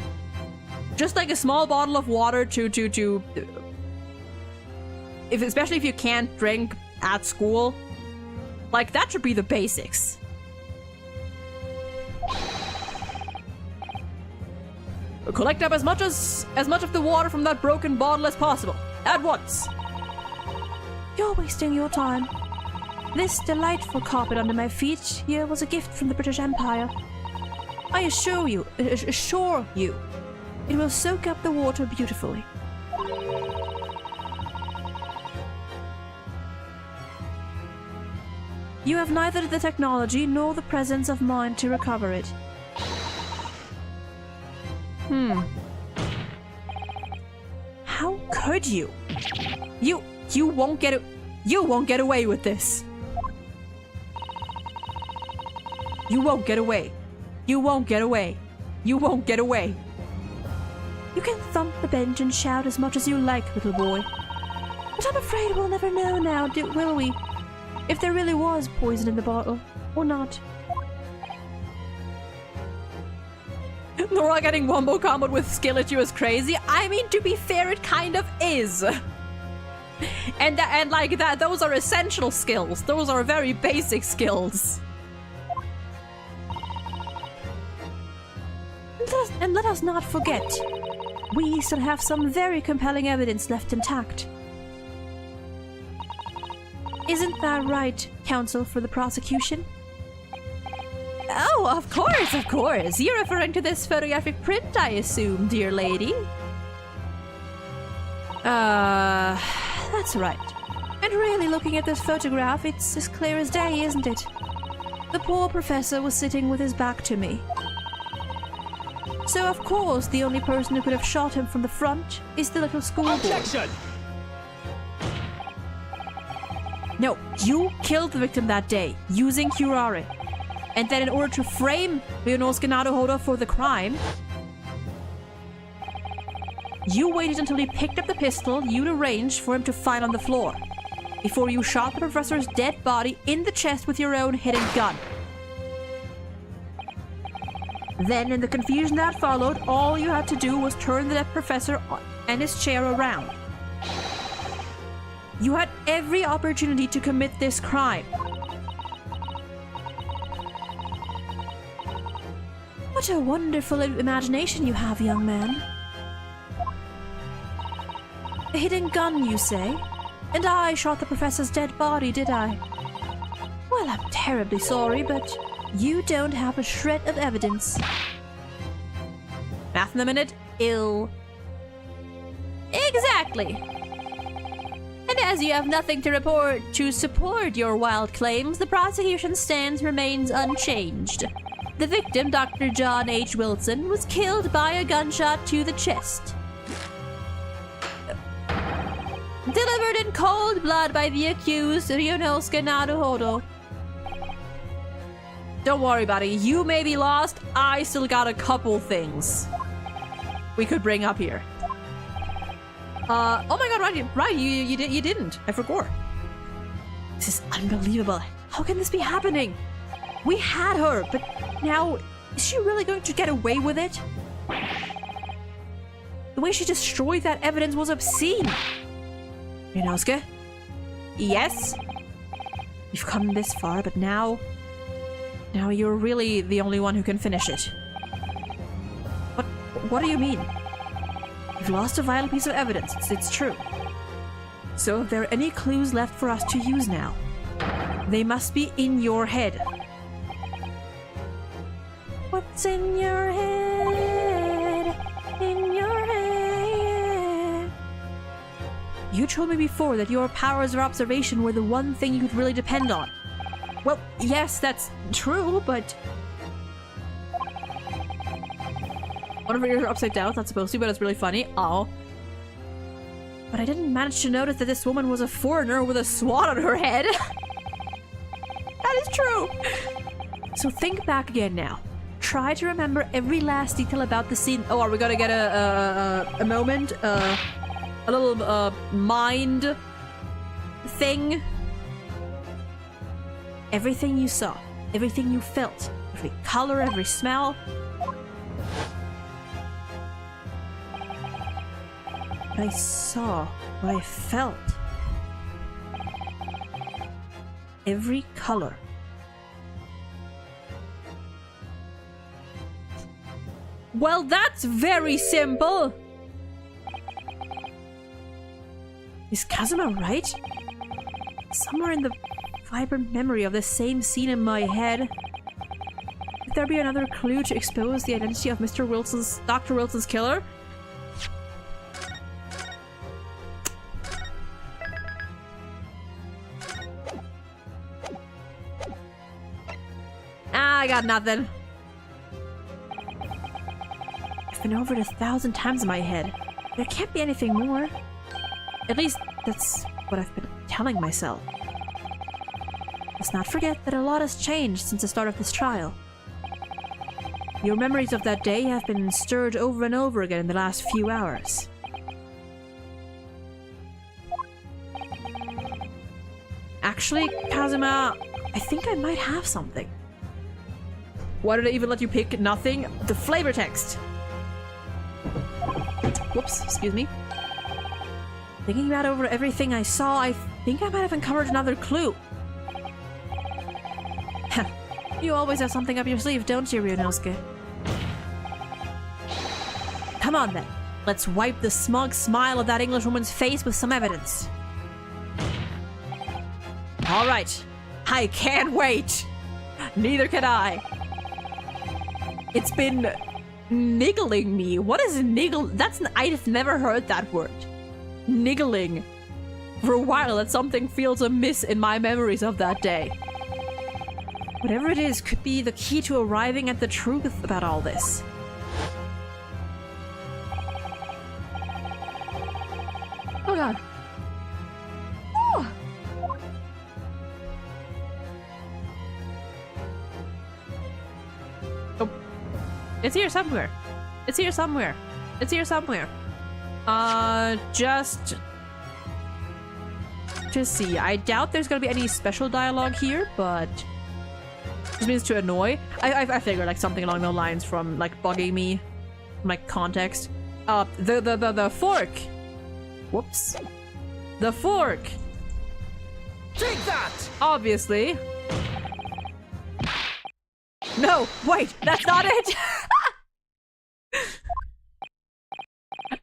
Just like a small bottle of water especially if you can't drink at school. Like, that should be the basics. Collect up as much of the water from that broken bottle as possible. At once. You're wasting your time. This delightful carpet under my feet here was a gift from the British Empire. I assure you, it will soak up the water beautifully. You have neither the technology nor the presence of mind to recover it. How could you? You won't get away with this. You won't get away. You won't get away. You won't get away. You can thump the bench and shout as much as you like, little boy. But I'm afraid we'll never know now, will we? If there really was poison in the bottle, or not. They're all getting wombo comboed with skill at you is crazy. I mean, to be fair, it kind of is. And like that, those are essential skills. Those are very basic skills. And let us not forget, we still have some very compelling evidence left intact. Isn't that right, counsel for the prosecution? Oh, of course, of course. You're referring to this photographic print, I assume, dear lady. That's right. And really, looking at this photograph, it's as clear as day, isn't it? The poor professor was sitting with his back to me. So, of course, the only person who could have shot him from the front is the little schoolboy. Objection! No, you killed the victim that day, using curare. And then in order to frame Leonoska Naruhodo for the crime, you waited until he picked up the pistol you'd arranged for him to find on the floor, before you shot the professor's dead body in the chest with your own hidden gun. Then, in the confusion that followed, all you had to do was turn the dead professor and his chair around. You had every opportunity to commit this crime. What a wonderful imagination you have, young man. A hidden gun, you say? And I shot the professor's dead body, did I? Well, I'm terribly sorry, but you don't have a shred of evidence. Math in a minute? Ill. Exactly. And as you have nothing to report to support your wild claims, the prosecution's stance remains unchanged. The victim, Dr. John H. Wilson, was killed by a gunshot to the chest. Delivered in cold blood by the accused, Ryunosuke Naruhodo. Don't worry, buddy. You may be lost. I still got a couple things we could bring up here. Oh my god, right, you didn't. I forgot. This is unbelievable. How can this be happening? We had her, but now, is she really going to get away with it? The way she destroyed that evidence was obscene. Ryunosuke? Yes? You've come this far, but now you're really the only one who can finish it. What do you mean? You've lost a vital piece of evidence, it's true. So if there are any clues left for us to use now, they must be in your head. What's in your head? In your head. You told me before that your powers of observation were the one thing you could really depend on. Well, yes, that's true, but... One of her ears are upside down, it's not supposed to, but it's really funny. Oh. But I didn't manage to notice that this woman was a foreigner with a swan on her head. That is true. So think back again now. Try to remember every last detail about the scene. Oh, are we gonna get a moment? A little, mind thing? Everything you saw, everything you felt, every color, every smell. What I saw, what I felt. Every color. Well, that's very simple! Is Kazuma right? Somewhere in the vibrant memory of the same scene in my head. Could there be another clue to expose the identity of Dr. Wilson's killer? I got nothing. I've been over it 1,000 times in my head. There can't be anything more. At least, that's what I've been telling myself. Let's not forget that a lot has changed since the start of this trial. Your memories of that day have been stirred over and over again in the last few hours. Actually, Kazuma, I think I might have something. Why did I even let you pick nothing? The flavor text! Whoops, excuse me. Thinking about over everything I saw, I think I might have uncovered another clue. You always have something up your sleeve, don't you, Ryunosuke? Come on then. Let's wipe the smug smile of that Englishwoman's face with some evidence. Alright. I can't wait! Neither can I. It's been niggling me. What is niggle? I've never heard that word. Niggling. For a while, that something feels amiss in my memories of that day. Whatever it is could be the key to arriving at the truth about all this. Oh god. Oh. Oh. It's here somewhere. It's here somewhere. It's here somewhere. Just to see. I doubt there's gonna be any special dialogue here, but this means to annoy. I figured like something along those lines from like bugging me, like context. The fork. Whoops. The fork. Take that! Obviously. No, wait, that's not it.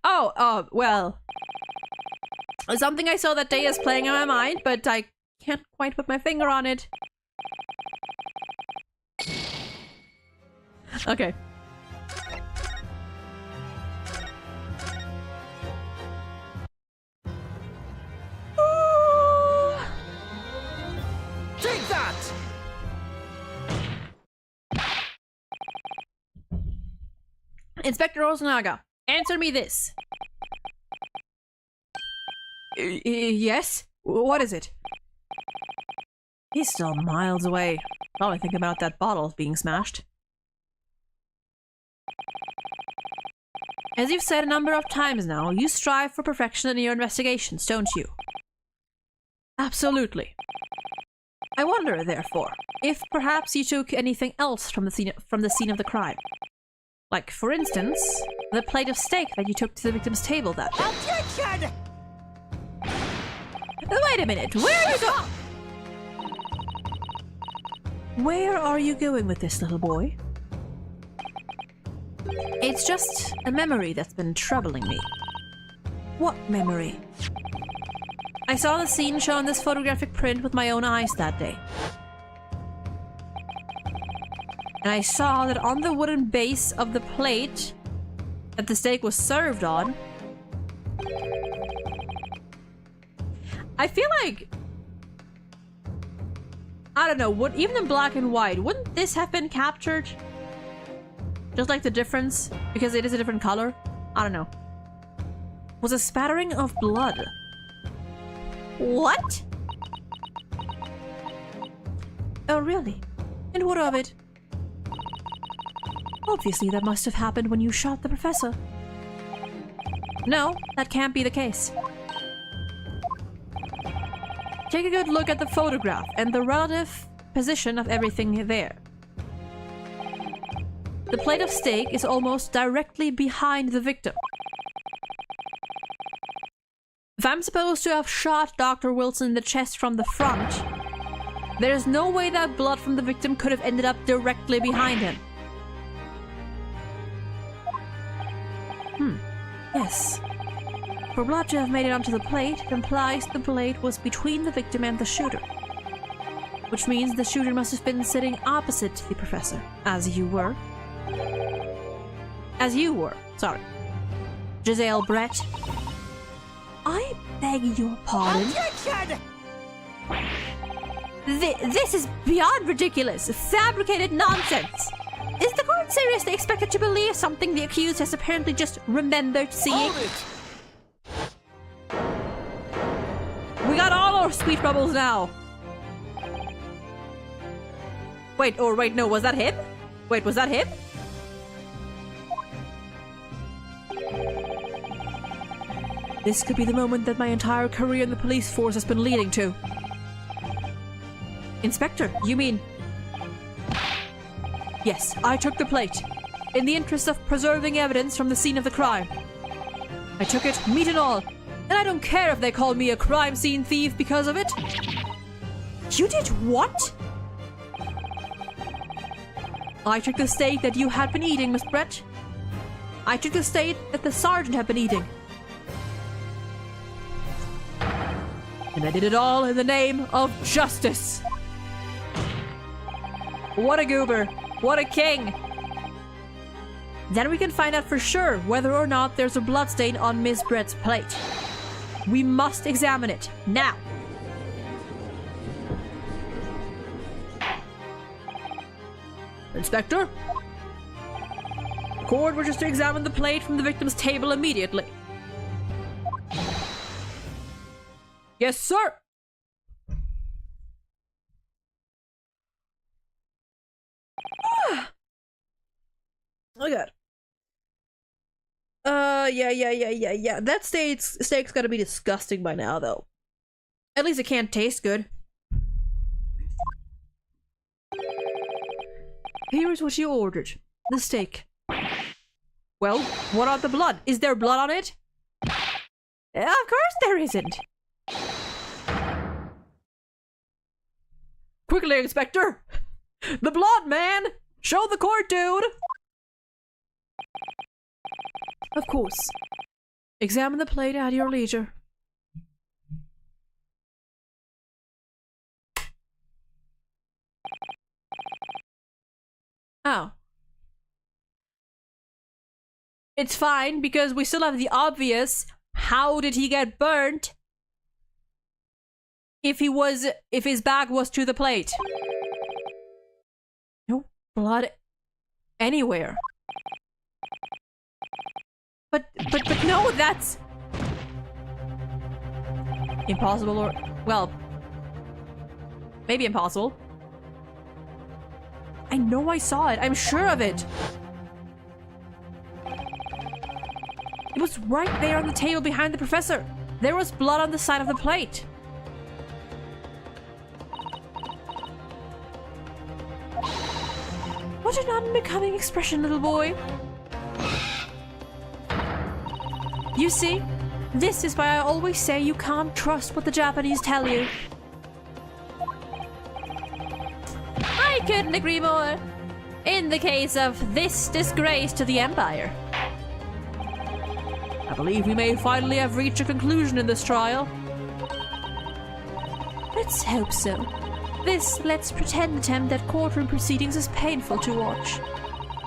Oh, well. Something I saw that day is playing in my mind, but I can't quite put my finger on it. Okay. Take that! Inspector Osunaga, answer me this. Yes? What is it? He's still miles away. Probably thinking about that bottle being smashed. As you've said a number of times now, you strive for perfection in your investigations, don't you? Absolutely. I wonder, therefore, if perhaps you took anything else from the scene of the crime. Like, for instance, the plate of steak that you took to the victim's table that day. Objection! Wait a minute, where are you going? Where are you going with this, little boy? It's just a memory that's been troubling me. What memory? I saw the scene shown in this photographic print with my own eyes that day. And I saw that on the wooden base of the plate that the steak was served on, I feel like, I don't know, even in black and white, wouldn't this have been captured? Just like the difference, because it is a different color? I don't know. Was a spattering of blood. What? Oh, really? And what of it? Obviously, that must have happened when you shot the professor. No, that can't be the case. Take a good look at the photograph and the relative position of everything there. The plate of steak is almost directly behind the victim. If I'm supposed to have shot Dr. Wilson in the chest from the front, there's no way that blood from the victim could have ended up directly behind him. Yes. For blood to have made it onto the plate, it implies the blade was between the victim and the shooter. which means the shooter must have been sitting opposite the professor, as you were. Sorry. Giselle Brett. I beg your pardon. Objection! This is beyond ridiculous. Fabricated nonsense. Is the court seriously expected to believe something the accused has apparently just remembered seeing? Hold it! We got all our speech bubbles now. Wait, no, was that him? Wait, was that him? This could be the moment that my entire career in the police force has been leading to. Inspector, you mean... Yes, I took the plate. In the interest of preserving evidence from the scene of the crime. I took it, meat and all. And I don't care if they call me a crime scene thief because of it. You did what? I took the steak that you had been eating, Miss Brett. I took the steak that the sergeant had been eating. And I did it all in the name of justice. What a goober. What a king. Then we can find out for sure whether or not there's a bloodstain on Miss Brett's plate. We must examine it now. Inspector? The court wishes to examine the plate from the victim's table immediately. Yes, sir! Oh god. Yeah. That steak's gotta be disgusting by now, though. At least it can't taste good. Here's what you ordered. The steak. Well, what about the blood? Is there blood on it? Of course there isn't. Quickly, Inspector! The blood, man! Show the court, dude! Of course. Examine the plate at your leisure. Oh. It's fine, because we still have the obvious. How did he get burnt? If his bag was to the plate. No blood anywhere. But no, that's impossible, or well, maybe impossible. I know I saw it. I'm sure of it. It was right there on the table behind the professor. There was blood on the side of the plate. What an unbecoming expression, little boy. You see, this is why I always say you can't trust what the Japanese tell you. I couldn't agree more. In the case of this disgrace to the Empire. I believe we may finally have reached a conclusion in this trial. Let's hope so. This let's pretend attempt at courtroom proceedings is painful to watch.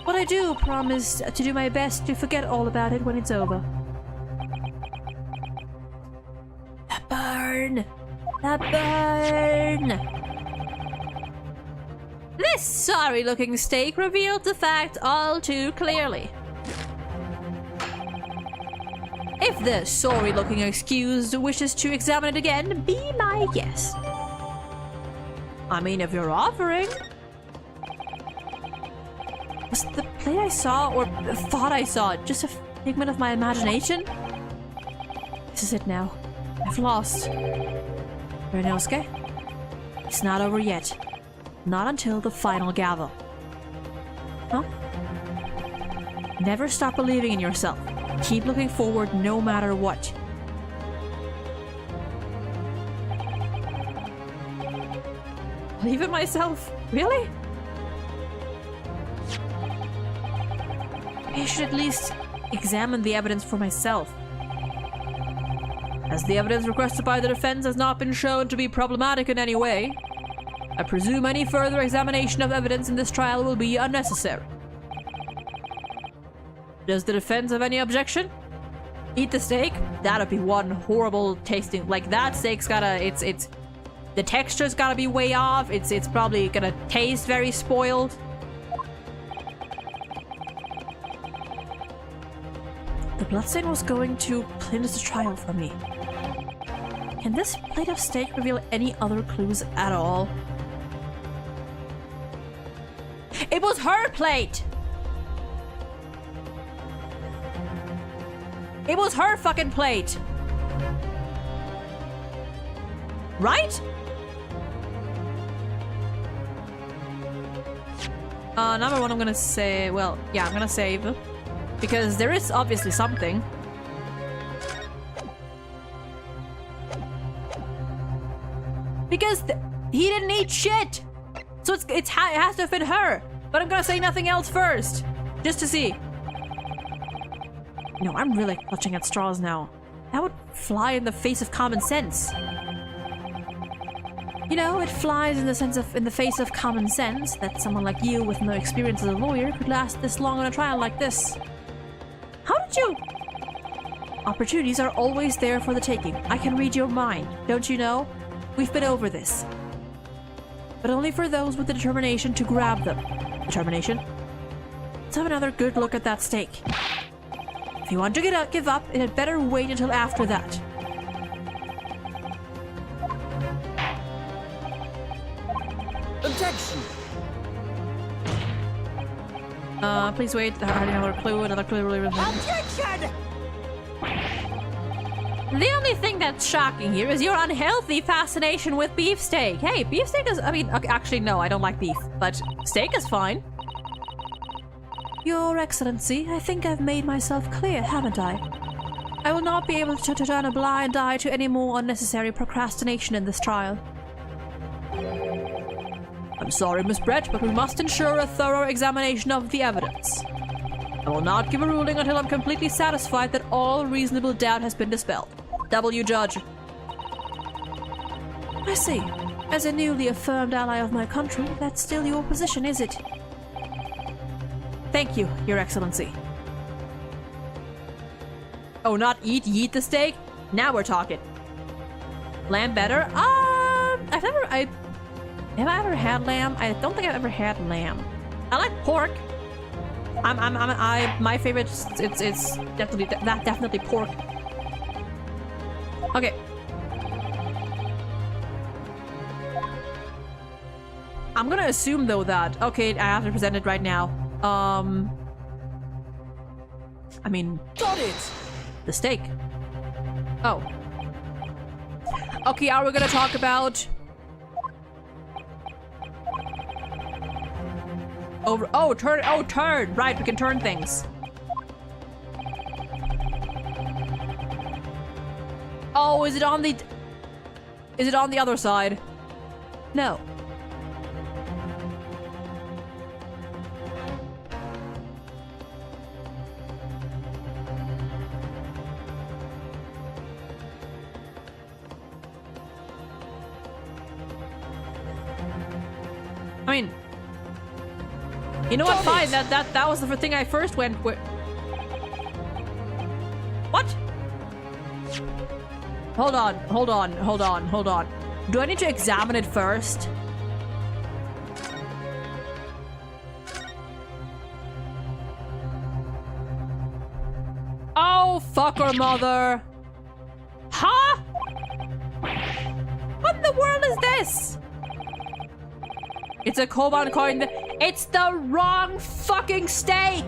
But I do promise to do my best to forget all about it when it's over. The burn! The burn! This sorry-looking steak revealed the fact all too clearly. If the sorry-looking accused wishes to examine it again, be my guest. I mean, if you're offering. Was the plate I saw, or thought I saw, just a figment of my imagination? This is it now. I've lost. Renosuke? It's not over yet. Not until the final gavel. Huh? Never stop believing in yourself. Keep looking forward no matter what. Believe in myself? Really? I should at least examine the evidence for myself. As the evidence requested by the defense has not been shown to be problematic in any way, I presume any further examination of evidence in this trial will be unnecessary. Does the defense have any objection? Eat the steak? That'd be one horrible tasting. Like, that steak's gotta, it's the texture's gotta be way off. It's probably gonna taste very spoiled. The bloodstain was going to cleanse the trial for me. Can this plate of steak reveal any other clues at all? It was her plate! It was her fucking plate! Right? Number one, I'm gonna say, well, yeah, I'm gonna save. Because there is obviously something. Because he didn't eat shit! So it has to have been her! But I'm gonna say nothing else first! Just to see. No, I'm really clutching at straws now. That would fly in the face of common sense. You know, it flies in the face of common sense that someone like you with no experience as a lawyer could last this long on a trial like this. How did you? Opportunities are always there for the taking. I can read your mind, don't you know? We've been over this. But only for those with the determination to grab them. Determination? Let's have another good look at that steak. If you want to give up, it had better wait until after that. Objection! Please wait. I already have another clue. Objection! The only thing that's shocking here is your unhealthy fascination with beefsteak. Hey, beefsteak is, I mean, actually no, I don't like beef, but steak is fine. Your Excellency, I think I've made myself clear, haven't I? I will not be able to turn a blind eye to any more unnecessary procrastination in this trial. I'm sorry, Miss Brett, but we must ensure a thorough examination of the evidence. I will not give a ruling until I'm completely satisfied that all reasonable doubt has been dispelled. W. Judge. I see. As a newly affirmed ally of my country, that's still your position, is it? Thank you, Your Excellency. Oh, not eat the steak? Now we're talking. Lamb better? Have I ever had lamb? I don't think I've ever had lamb. I like pork. My favorite, it's definitely pork. Okay. I'm gonna assume though that, okay, I have to present it right now. I mean, Got it! the steak. Oh. Okay, are we gonna talk about turn. Right, we can turn things. Oh, is it on the other side? No. I mean, you know what? Fine. That was the thing I first went with. What? Hold on. Do I need to examine it first? Oh, fucker mother. Huh? What in the world is this? It's a Koban coin. It's the wrong fucking steak!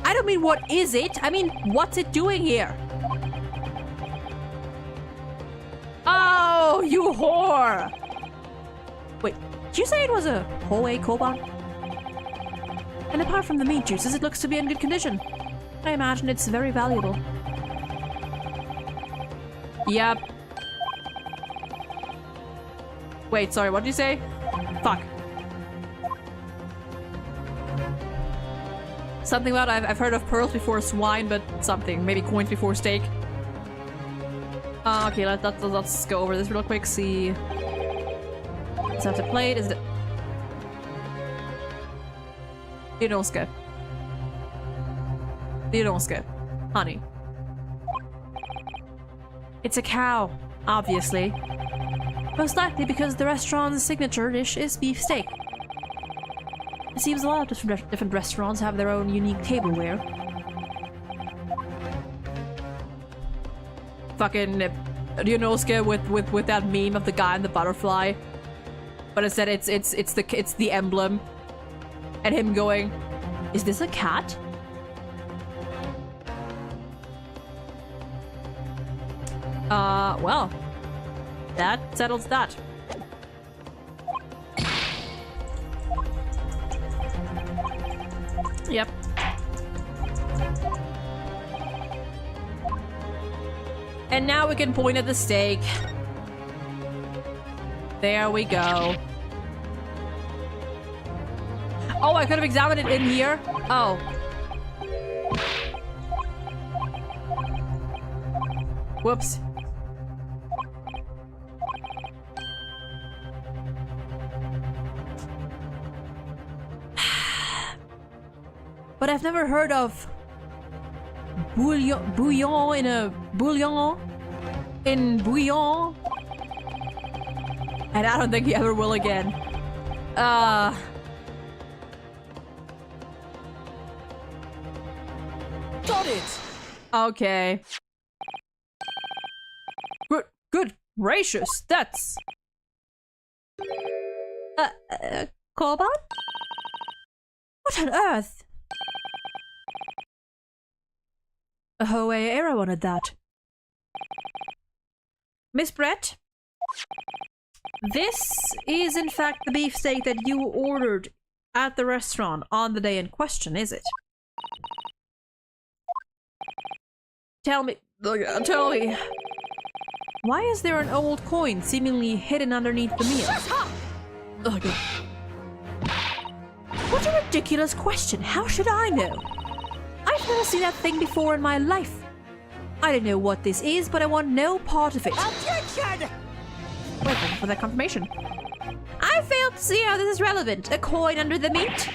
I don't mean what is it, I mean what's it doing here? Oh, you whore! Wait, did you say it was a Hoei Koban? And apart from the meat juices, it looks to be in good condition. I imagine it's very valuable. Yep. Wait, sorry, what did you say? Fuck. Something about I've heard of pearls before swine, but something. Maybe coins before steak. Okay, let's go over this real quick, see... Is that to play it? Is it... You don't skip. You don't skip. Honey. It's a cow, obviously. Most likely because the restaurant's signature dish is beefsteak. It seems a lot of different restaurants have their own unique tableware. Fucking Ryunosuke with that meme of the guy and the butterfly, but instead it's the emblem, and him going, "Is this a cat?" Well, that settles that. Yep. And now we can point at the steak. There we go. Oh, I could have examined it in here. Oh. Whoops. But I've never heard of bouillon in bouillon. And I don't think he ever will again. Got it. Okay. Good gracious, that's... Koban? What on earth? Hoei Era wanted that. Miss Brett? This is in fact the beefsteak that you ordered at the restaurant on the day in question, is it? Tell me. Why is there an old coin seemingly hidden underneath the meal? Oh, God. What a ridiculous question. How should I know? I've never seen that thing before in my life. I don't know what this is, but I want no part of it. Objection! Wait for that confirmation. I fail to see how this is relevant. A coin under the meat?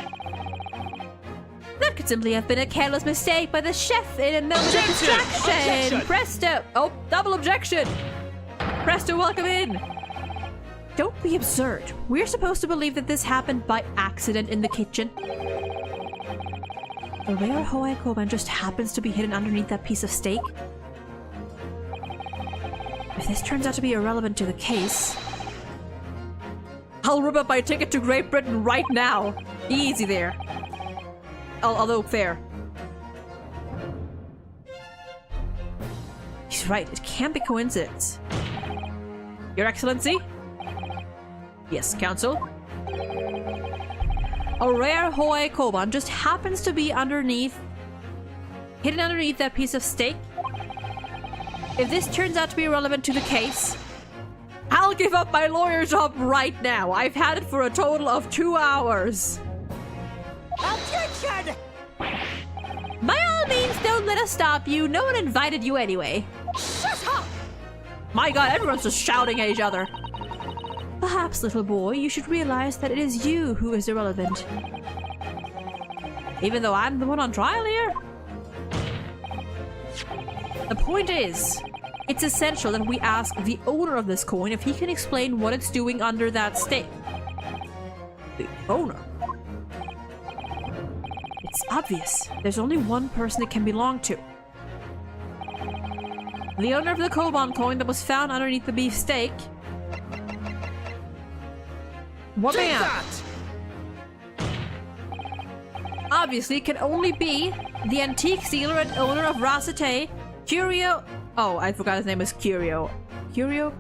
That could simply have been a careless mistake by the chef in a moment of distraction. Presto! Oh, double objection! Presto, welcome in! Don't be absurd. We're supposed to believe that this happened by accident in the kitchen. The rare Hoei Koban just happens to be hidden underneath that piece of steak. If this turns out to be irrelevant to the case... I'll rip up my ticket to Great Britain right now! Easy there. Although fair. He's right, it can't be coincidence. Your Excellency? Yes, Counsel? A rare Hoei Koban just happens to be hidden underneath that piece of steak. If this turns out to be relevant to the case, I'll give up my lawyer job right now. I've had it for a total of 2 hours. Objection! By all means, don't let us stop you. No one invited you anyway. Shut up! My God, everyone's just shouting at each other. Perhaps, little boy, you should realize that it is you who is irrelevant. Even though I'm the one on trial here? The point is, it's essential that we ask the owner of this coin if he can explain what it's doing under that steak. The owner? It's obvious. There's only one person it can belong to. The owner of the Koban coin that was found underneath the beef steak. What man? Obviously, it can only be the antique dealer and owner of Rasate, Curio. Oh, I forgot his name is Curio. Curio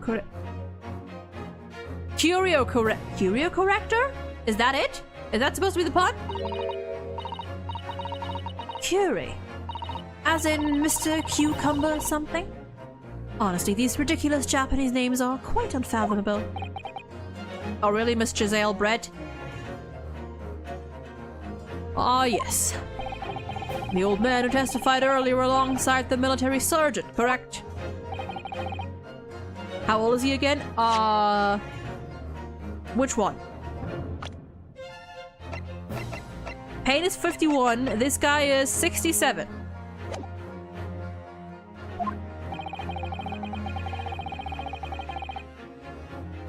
Corrector? Is that it? Is that supposed to be the pun? Curie. As in Mr. Cucumber or something? Honestly, these ridiculous Japanese names are quite unfathomable. Oh really, Miss Giselle Brett? Ah yes. The old man who testified earlier alongside the military sergeant, correct? How old is he again? Which one? Payne is 51. This guy is 67.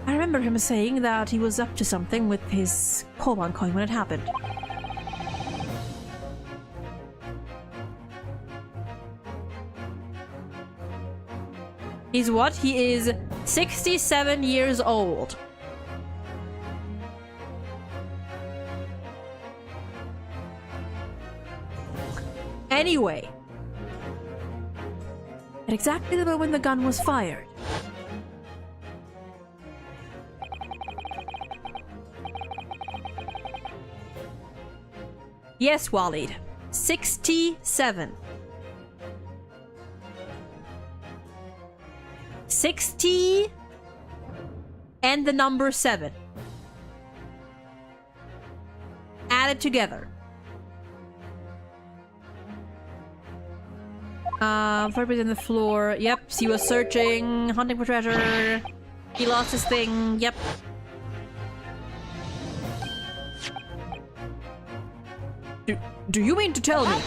I remember him saying that he was up to something with his Koban coin when it happened. He's what? He is 67 years old. Anyway, at exactly the moment the gun was fired, yes, Waleed, 67. 60 and the number 7. Added together. Footprints on the floor. Yep, he was searching, hunting for treasure. He lost his thing. Yep. Do you mean to tell me?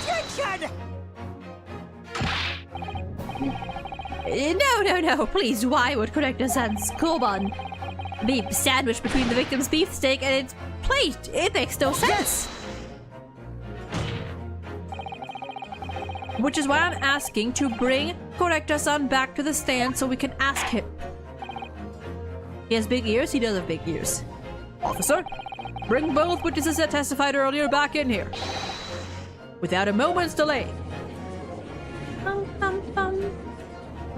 No, please, why would Corrector-san's Koban be sandwiched between the victim's beefsteak and its plate? It makes no sense. Which is why I'm asking to bring Corrector-san back to the stand so we can ask him. He has big ears? He does have big ears. Officer, bring both witnesses that testified earlier back in here. Without a moment's delay.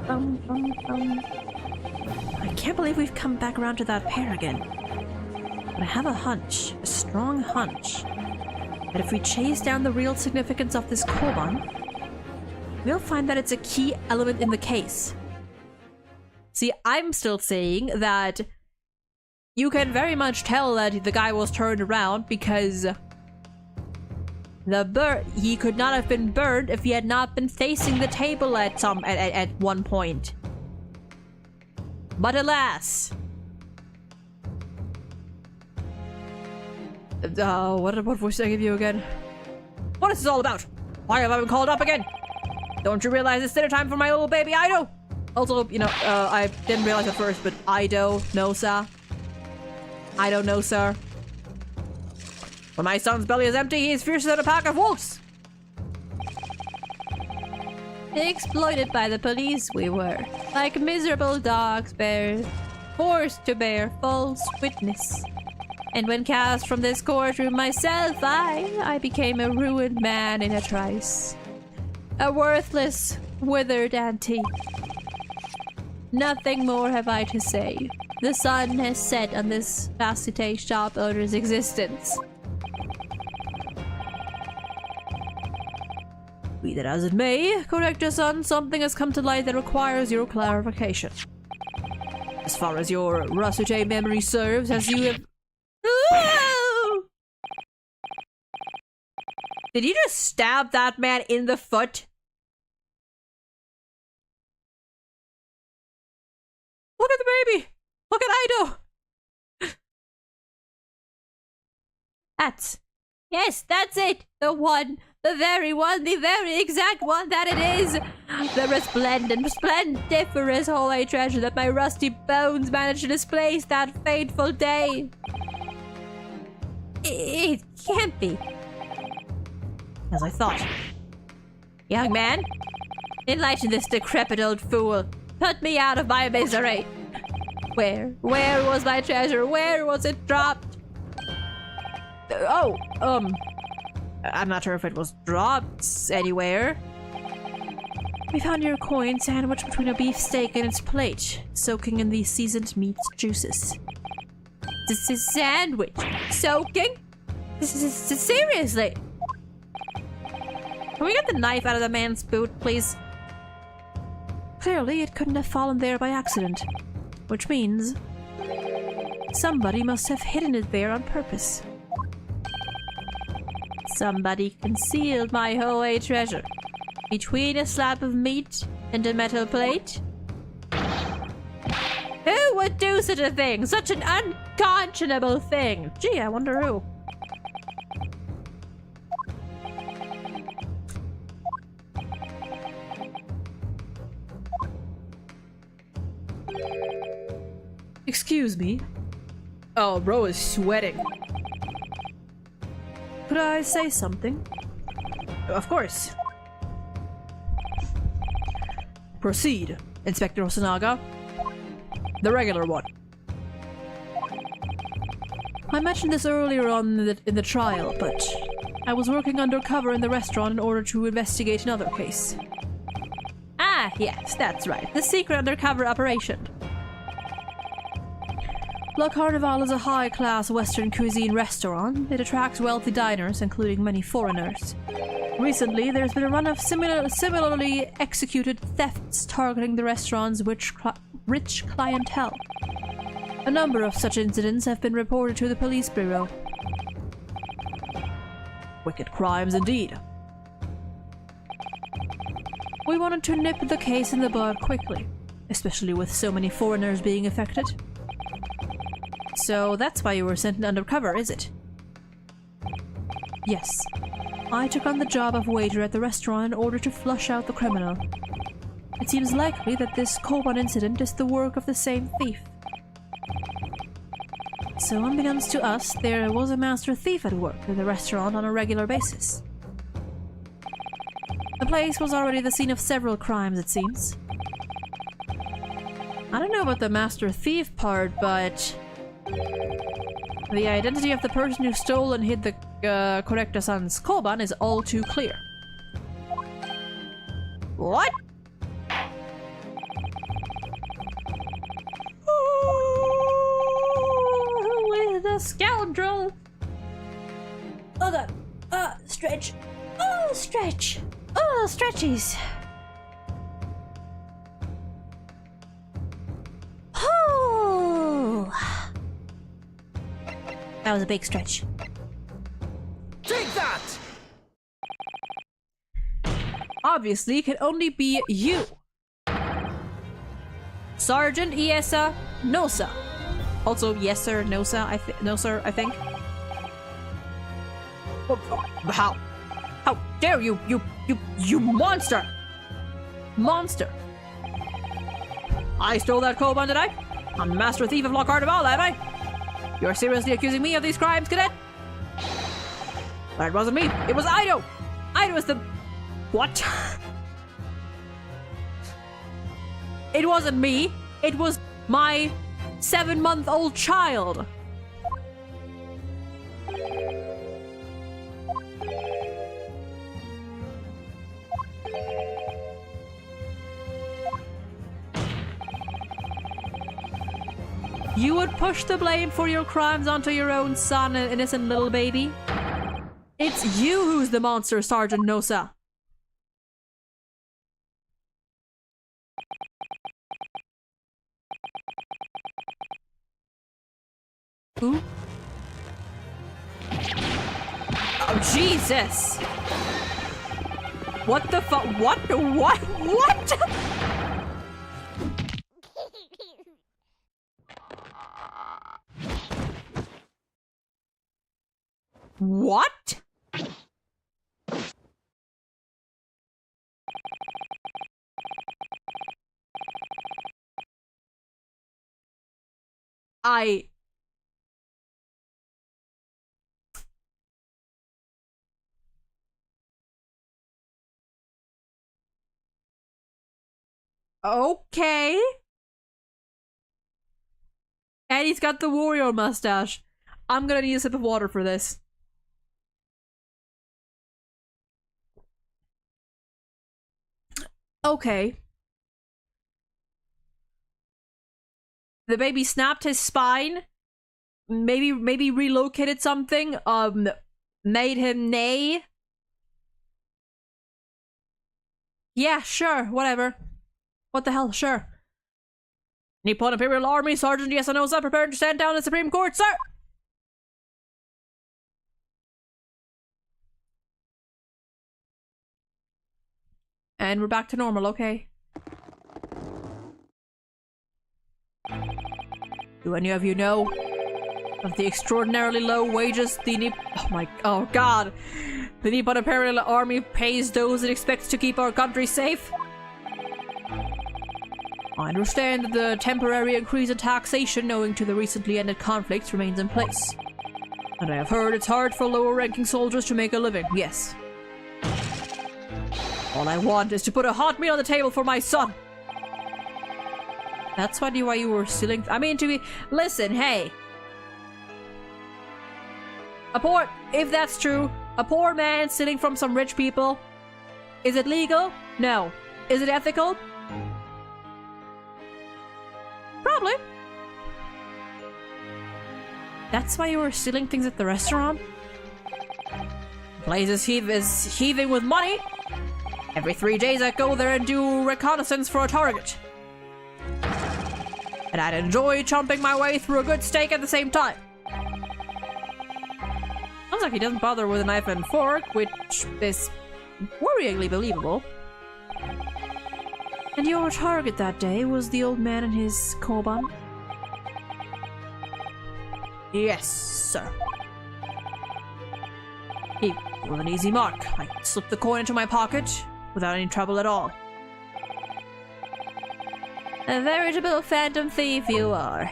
I can't believe we've come back around to that pair again. But I have a hunch, a strong hunch, that if we chase down the real significance of this Koban, we'll find that it's a key element in the case. See, I'm still saying that you can very much tell that the guy was turned around because he could not have been burned if he had not been facing the table at one point. But alas. What voice did I give you again? What is this all about? Why have I been called up again? Don't you realize it's dinner time for my little baby Ido? Also, you know, I didn't realize at first, but Ido, no sir. Ido, no sir. When my son's belly is empty, he is fiercer than a pack of wolves. Exploited by the police we were, like miserable dogs forced to bear false witness. And when cast from this courtroom myself, I became a ruined man in a trice. A worthless, withered antique. Nothing more have I to say. The sun has set on this Backseating shop owner's existence. Be that as it may, Corrector-san, something has come to light that requires your clarification. As far as your Rasute memory serves, as you have... Did you just stab that man in the foot? Look at the baby! Look at Ido! That's it! The one! The very one! The very exact one that it is! The resplendent, splendiferous holy treasure that my rusty bones managed to displace that fateful day! It can't be. As I thought. Young man, enlighten this decrepit old fool. Put me out of my misery. Where was my treasure? Where was it dropped? I'm not sure if it was dropped anywhere. We found your coin sandwiched between a beefsteak and its plate, soaking in the seasoned meat's juices. This is sandwich. Soaking? This is seriously. Can we get the knife out of the man's boot, please? Clearly, it couldn't have fallen there by accident. Which means... somebody must have hidden it there on purpose. Somebody concealed my holy treasure between a slab of meat and a metal plate. Who would do such a thing? Such an unconscionable thing. Gee, I wonder who. Excuse me. Oh, bro is sweating. Could I say something? Of course. Proceed, Inspector Osanaga. The regular one. I mentioned this earlier on in the trial, but I was working undercover in the restaurant in order to investigate another case. Ah, yes, that's right. The secret undercover operation. La Carnival is a high-class Western cuisine restaurant. It attracts wealthy diners, including many foreigners. Recently, there's been a run of similarly executed thefts targeting the restaurant's rich clientele. A number of such incidents have been reported to the police bureau. Wicked crimes indeed. We wanted to nip the case in the bud quickly, especially with so many foreigners being affected. So that's why you were sent undercover, is it? Yes. I took on the job of waiter at the restaurant in order to flush out the criminal. It seems likely that this Koban incident is the work of the same thief. So unbeknownst to us, there was a master thief at work in the restaurant on a regular basis. The place was already the scene of several crimes, it seems. I don't know about the master thief part, but the identity of the person who stole and hid the Correcta-san's Koban is all too clear. What? Who is the scoundrel? Hold on. Stretch. Oh, stretch. Oh, stretchies. Oh. That was a big stretch. Take that! Obviously, it can only be you. Sergeant Iesa Nosa. Also, yes sir, Nosa, no sir, I think. How? How dare you, you monster! Monster! I stole that Koban, did I? I'm the master thief of La Carnival, am I? You're seriously accusing me of these crimes, cadet? But it wasn't me, it was Ido! Ido is the... What? It wasn't me, it was my 7-month-old child! You would push the blame for your crimes onto your own son, an innocent little baby? It's you who's the monster, Sergeant Nosa. Who? Oh, Jesus! What the fuck? What? What? What? What? Okay. And he's got the warrior mustache. I'm gonna need a sip of water for this. Okay. The baby snapped his spine. Maybe relocated something. Made him neigh. Yeah, sure, whatever. What the hell, sure. Nippon Imperial Army Sergeant Yasanosa prepared to stand down the Supreme Court, sir! And we're back to normal, okay? Do any of you know of the extraordinarily low wages oh god, the Nippon Imperial Army pays those it expects to keep our country safe? I understand that the temporary increase in taxation owing to the recently ended conflicts remains in place. And I have heard it's hard for lower-ranking soldiers to make a living, yes. All I want is to put a hot meal on the table for my son. That's why you were stealing. I mean, listen, hey. If that's true, a poor man stealing from some rich people, is it legal? No. Is it ethical? Probably. That's why you were stealing things at the restaurant? The place is heaving with money. Every 3 days I go there and do reconnaissance for a target. And I'd enjoy chomping my way through a good steak at the same time. Sounds like he doesn't bother with a knife and fork, which is worryingly believable. And your target that day was the old man and his koban? Yes, sir. He was an easy mark. I slipped the coin into my pocket without any trouble at all. A veritable phantom thief you are.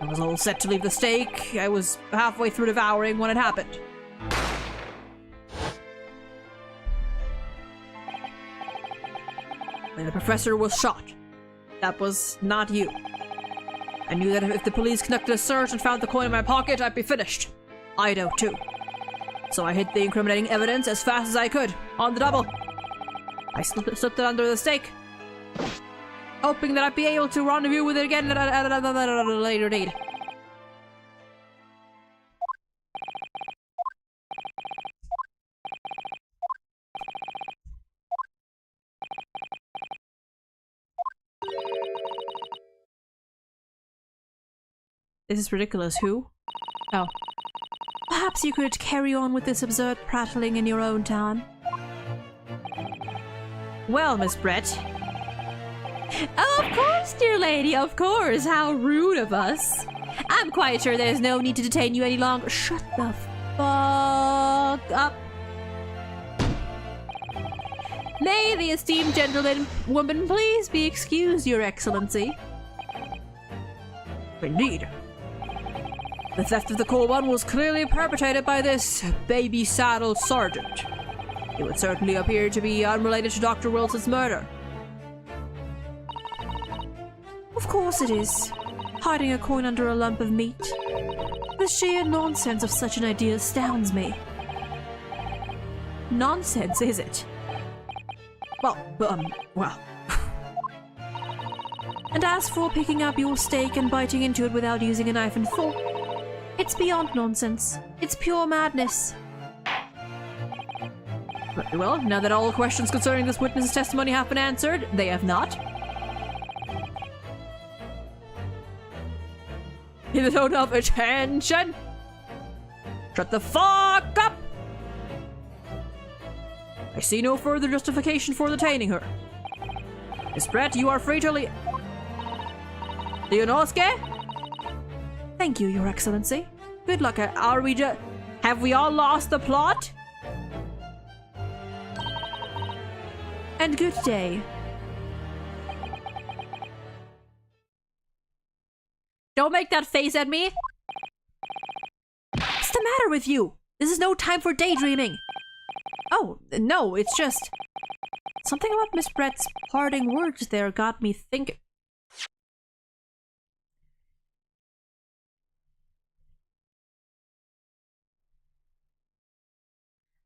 I was all set to leave the steak. I was halfway through devouring when it happened. When the professor was shot. That was not you. I knew that if the police conducted a search and found the coin in my pocket, I'd be finished. Ido, too. So I hid the incriminating evidence as fast as I could, on the double. I slipped it under the steak, hoping that I'd be able to rendezvous with it again at a later date. This is ridiculous. Who? Oh. Perhaps you could carry on with this absurd prattling in your own time. Well, Miss Brett. Oh, of course, dear lady, of course. How rude of us. I'm quite sure there's no need to detain you any longer. Shut the fuck up. May the esteemed gentlewoman please be excused, Your Excellency. Indeed. The theft of the koban was clearly perpetrated by this baby-saddled sergeant. It would certainly appear to be unrelated to Dr. Wilson's murder. Of course it is. Hiding a coin under a lump of meat. The sheer nonsense of such an idea astounds me. Nonsense, is it? Well. And as for picking up your steak and biting into it without using a knife and fork, it's beyond nonsense. It's pure madness. Very well, now that all questions concerning this witness's testimony have been answered, they have not. In the tone of attention! Shut the fuck up! I see no further justification for detaining her. Miss Brett, you are free to leave. Leonosuke? Thank you, Your Excellency. Good luck. Have we all lost the plot? And good day. Don't make that face at me! What's the matter with you? This is no time for daydreaming. Oh, no, it's just... something about Miss Brett's parting words there got me thinking.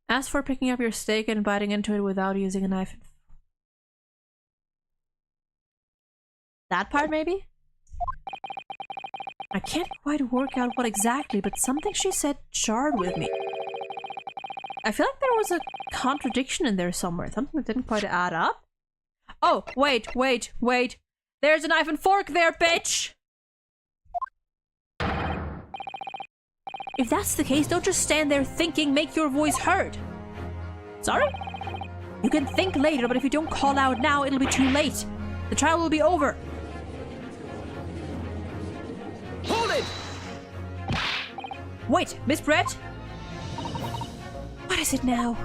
As for picking up your steak and biting into it without using a knife. That part, maybe? I can't quite work out what exactly, but something she said jarred with me. I feel like there was a contradiction in there somewhere. Something that didn't quite add up. Oh, wait. There's a knife and fork there, bitch! If that's the case, don't just stand there thinking, make your voice heard. Sorry? You can think later, but if you don't call out now, it'll be too late. The trial will be over. Wait, Miss Brett? What is it now?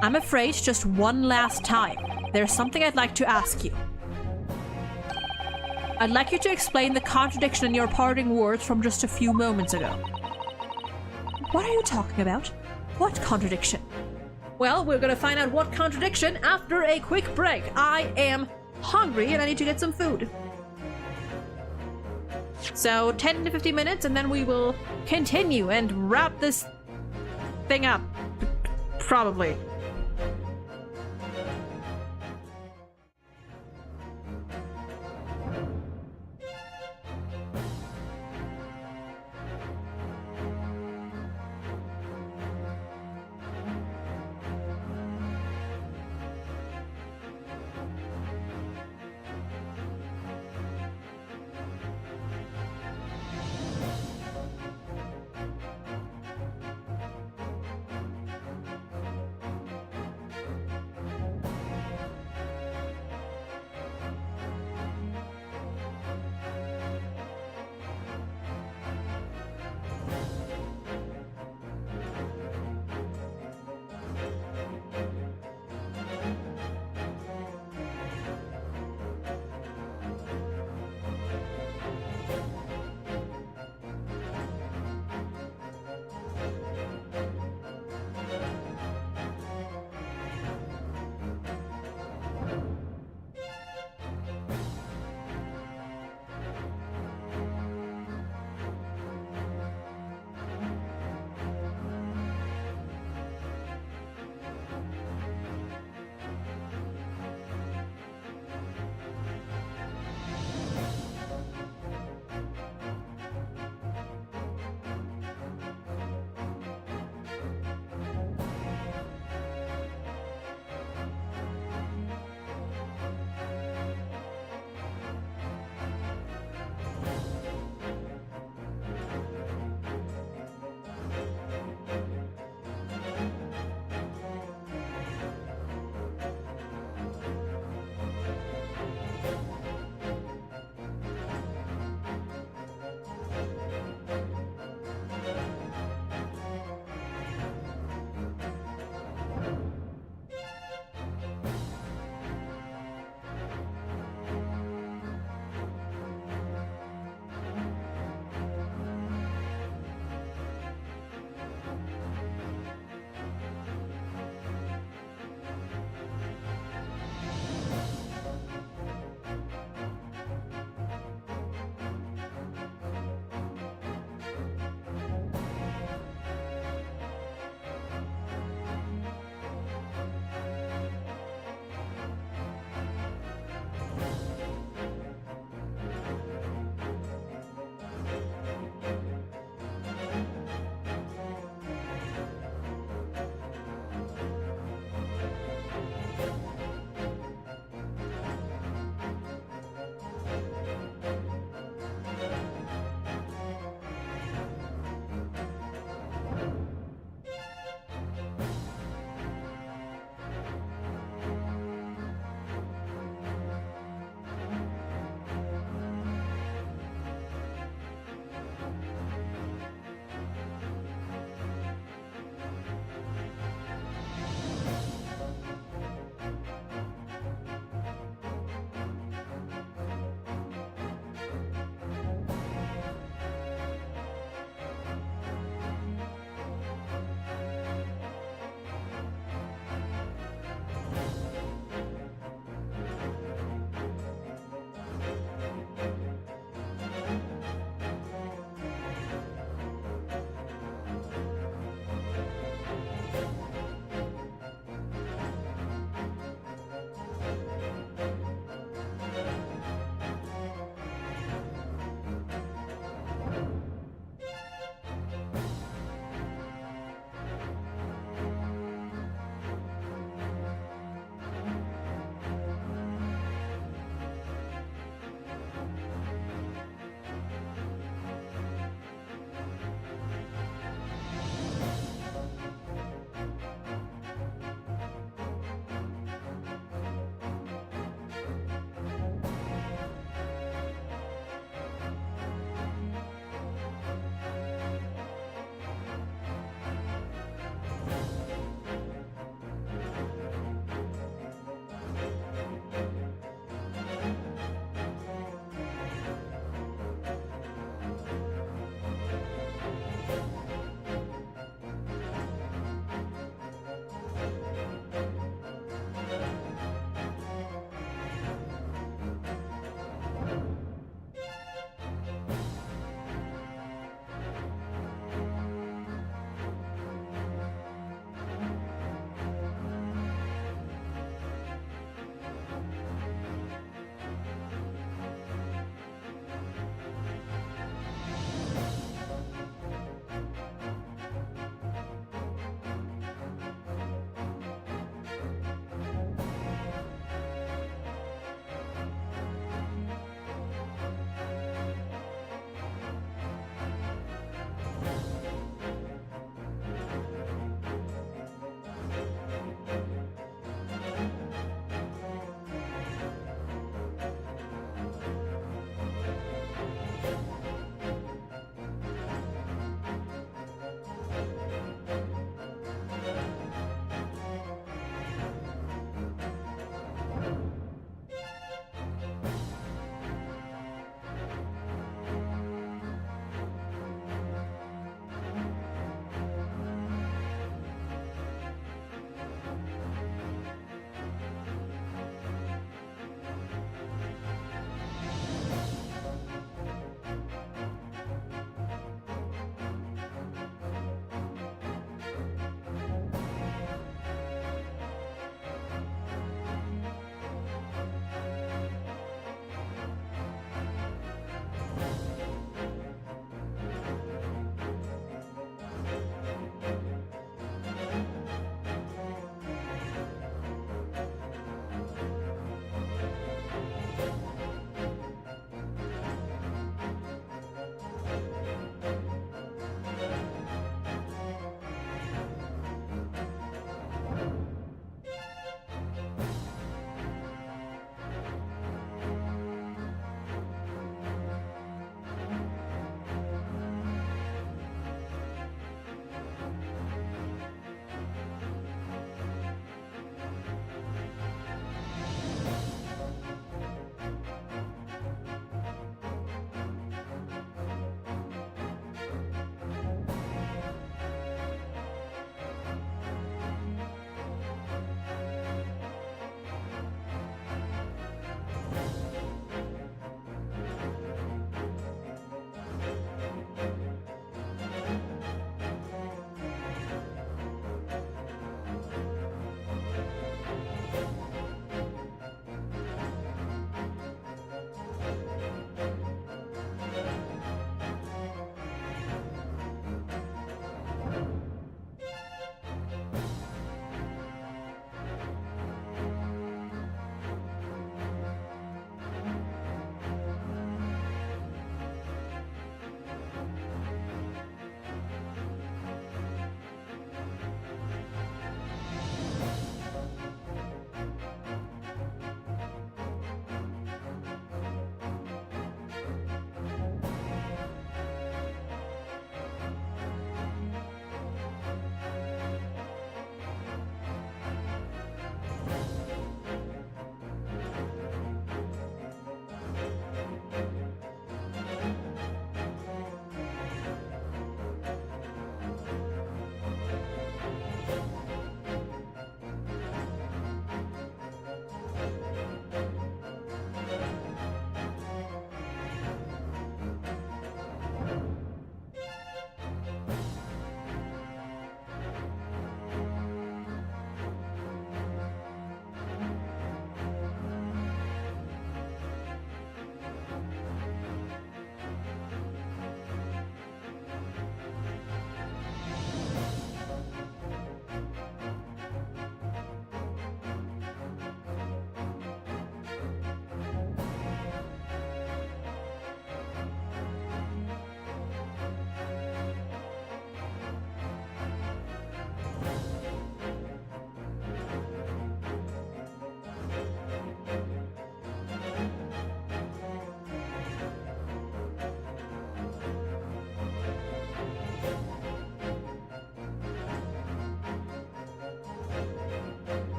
I'm afraid just one last time. There's something I'd like to ask you. I'd like you to explain the contradiction in your parting words from just a few moments ago. What are you talking about? What contradiction? Well, we're gonna find out what contradiction after a quick break. I am hungry and I need to get some food. So 10 to 50 minutes and then we will continue and wrap this thing up. Probably.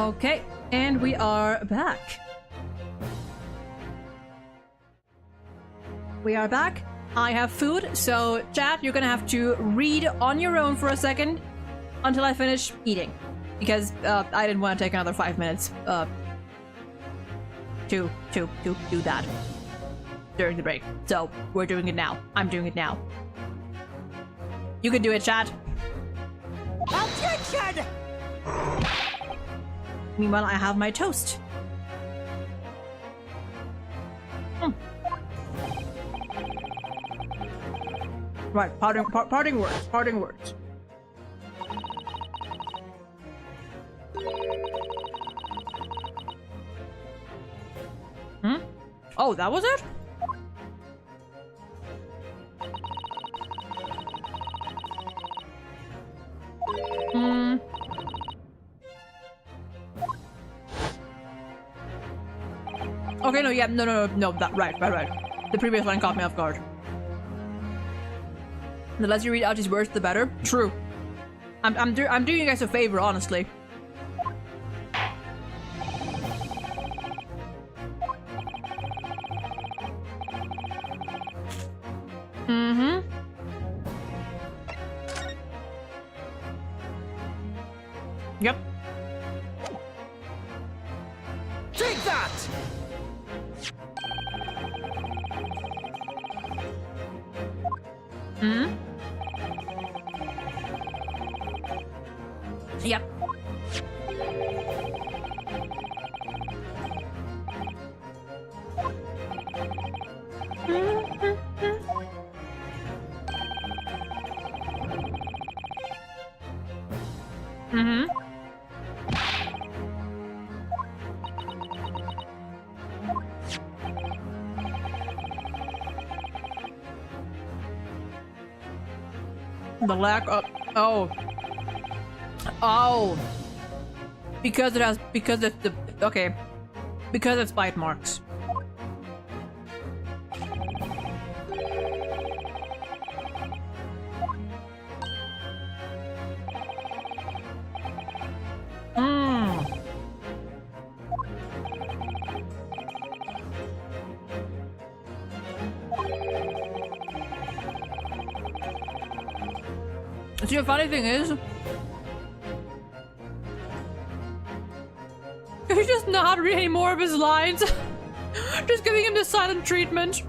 Okay, and we are back. We are back. I have food, so chat, you're gonna have to read on your own for a second until I finish eating. Because I didn't want to take another 5 minutes to do that during the break. So we're doing it now. I'm doing it now. You can do it, chat. Attention! Meanwhile, I have my toast. Right, parting words. Oh, that was it? Okay, no, yeah, no, that, right. The previous line caught me off guard. The less you read out these words, the better. True. I'm doing you guys a favor, honestly. Yep. Take that! Yep. The lack of because it's bite marks. See, the funny thing is, he's just not reading any more of his lines. Just giving him the silent treatment.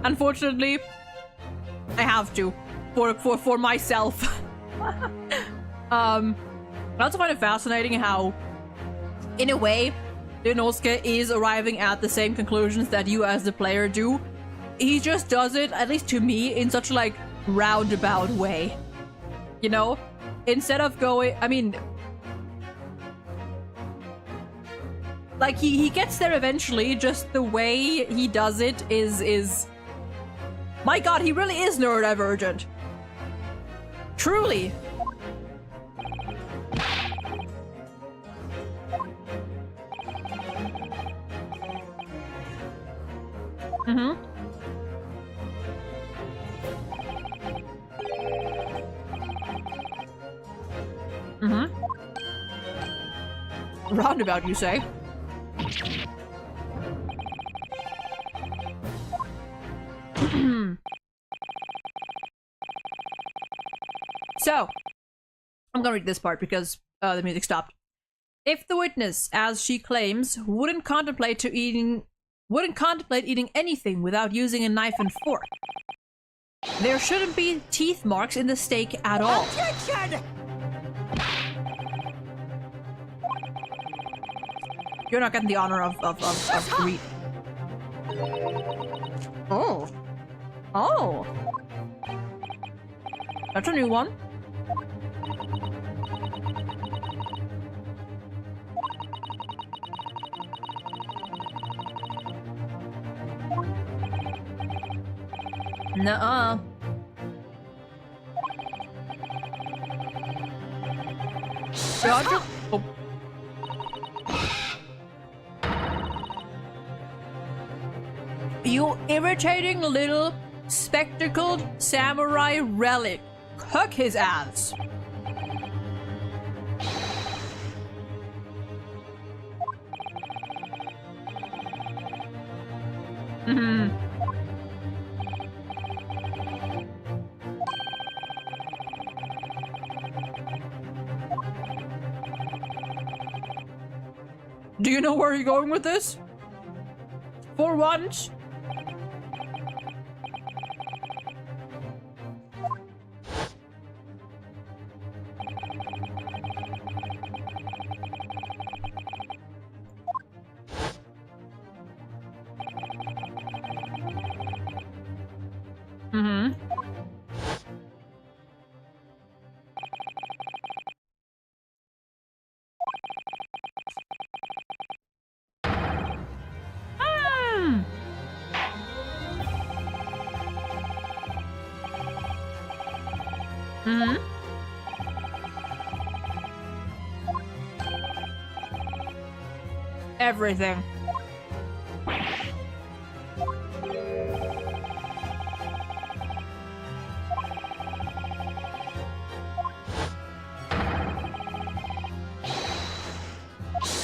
Unfortunately, I have to for myself. I also find it fascinating how, in a way, Inosuke is arriving at the same conclusions that you as the player do. He just does it, at least to me, in such like roundabout way. You know? Instead of going, I mean, like he gets there eventually, just the way he does it is my god, he really is neurodivergent. Truly. Roundabout, you say? So, I'm gonna read this part because the music stopped. If the witness, as she claims, wouldn't contemplate eating anything without using a knife and fork, there shouldn't be teeth marks in the steak at all. Attention! You're not getting the honor of read. Oh. That's a new one. Nuh-uh. Roger. Oh. You irritating little spectacled samurai relic. Cook his ass. Mm-hmm. Do you know where you're going with this? For once? Mm-hmm. Mm-hmm. Everything.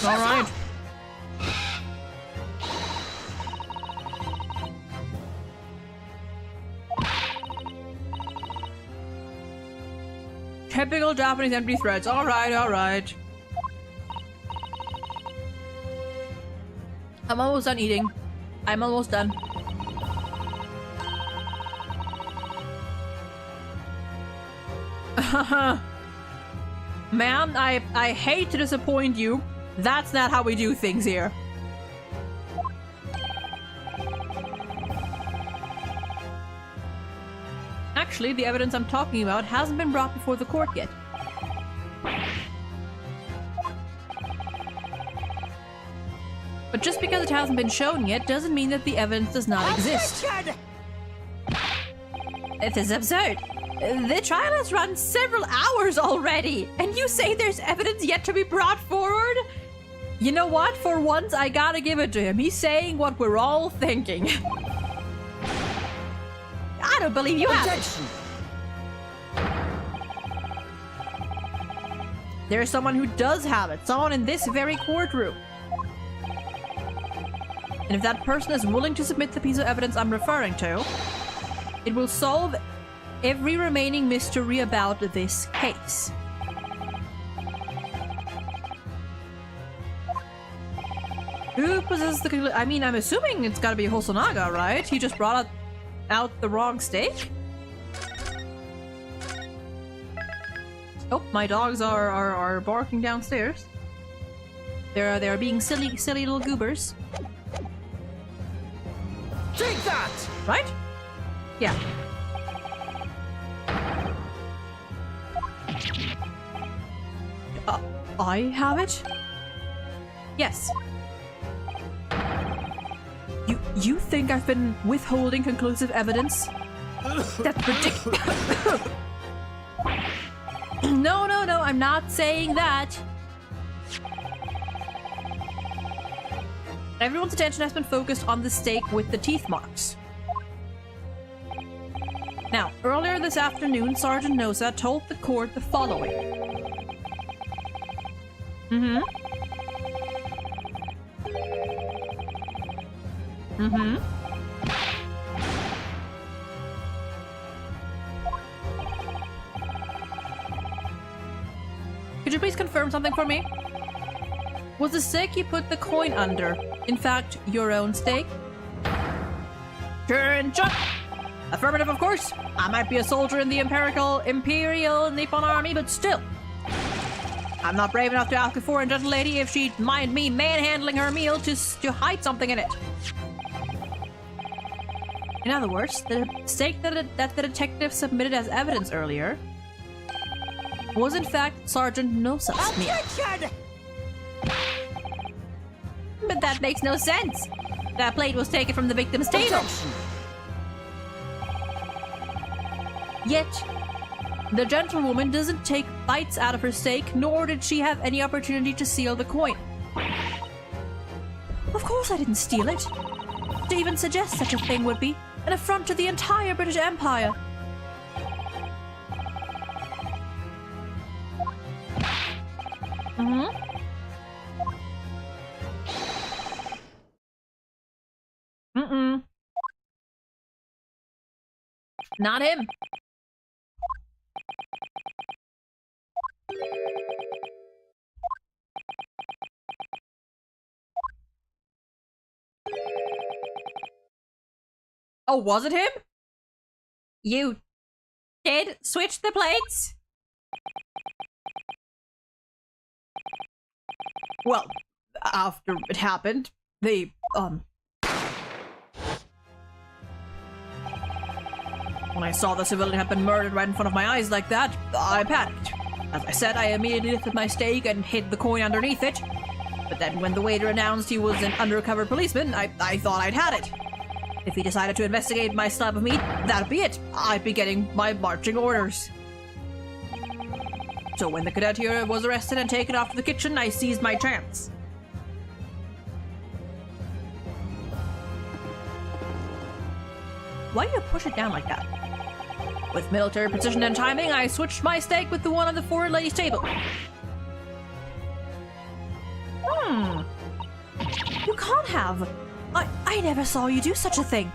All right. Typical Japanese empty threads. All right, all right. I'm almost done eating. I'm almost done. Ma'am, I hate to disappoint you. That's not how we do things here. Actually, the evidence I'm talking about hasn't been brought before the court yet. But just because it hasn't been shown yet doesn't mean that the evidence does not exist. It is absurd. The trial has run several hours already, and you say there's evidence yet to be brought forward? You know what? For once, I gotta give it to him. He's saying what we're all thinking. I don't believe you have it. There's someone who does have it. Someone in this very courtroom. And if that person is willing to submit the piece of evidence I'm referring to, it will solve every remaining mystery about this case. Who possesses the... I mean, I'm assuming it's gotta be Hosonaga, right? He just brought out the wrong steak? Oh, my dogs are barking downstairs. They're being silly little goobers. Take that! Right? Yeah. I have it? Yes. You think I've been withholding conclusive evidence? That's ridiculous. No, I'm not saying that. Everyone's attention has been focused on the steak with the teeth marks. Now, earlier this afternoon, Sergeant Nosa told the court the following. Mm-hmm. Mm-hmm. Could you please confirm something for me? Was the steak you put the coin under, in fact, your own steak? Affirmative, of course. I might be a soldier in the Imperial Nippon Army, but still. I'm not brave enough to ask a foreign gentle lady if she'd mind me manhandling her meal to hide something in it. In other words, the steak that the detective submitted as evidence earlier was in fact Sergeant Nosa's meal. But that makes no sense. That plate was taken from the victim's table. Yet, the gentlewoman doesn't take bites out of her steak, nor did she have any opportunity to seal the coin. Of course I didn't steal it. To even suggest such a thing would be an affront to the entire British Empire. Mm-hmm. Mm-mm. Not him. Oh, was it him? You did switch the plates? Well, after it happened, they, when I saw the civilian had been murdered right in front of my eyes like that, I panicked. As I said, I immediately lifted my stake and hid the coin underneath it. But then when the waiter announced he was an undercover policeman, I thought I'd had it. If he decided to investigate my slab of meat, that'd be it. I'd be getting my marching orders. So when the cadet here was arrested and taken off to the kitchen, I seized my chance. Why do you push it down like that? With military precision and timing, I switched my stake with the one on the forward lady's table. You can't have. I never saw you do such a thing.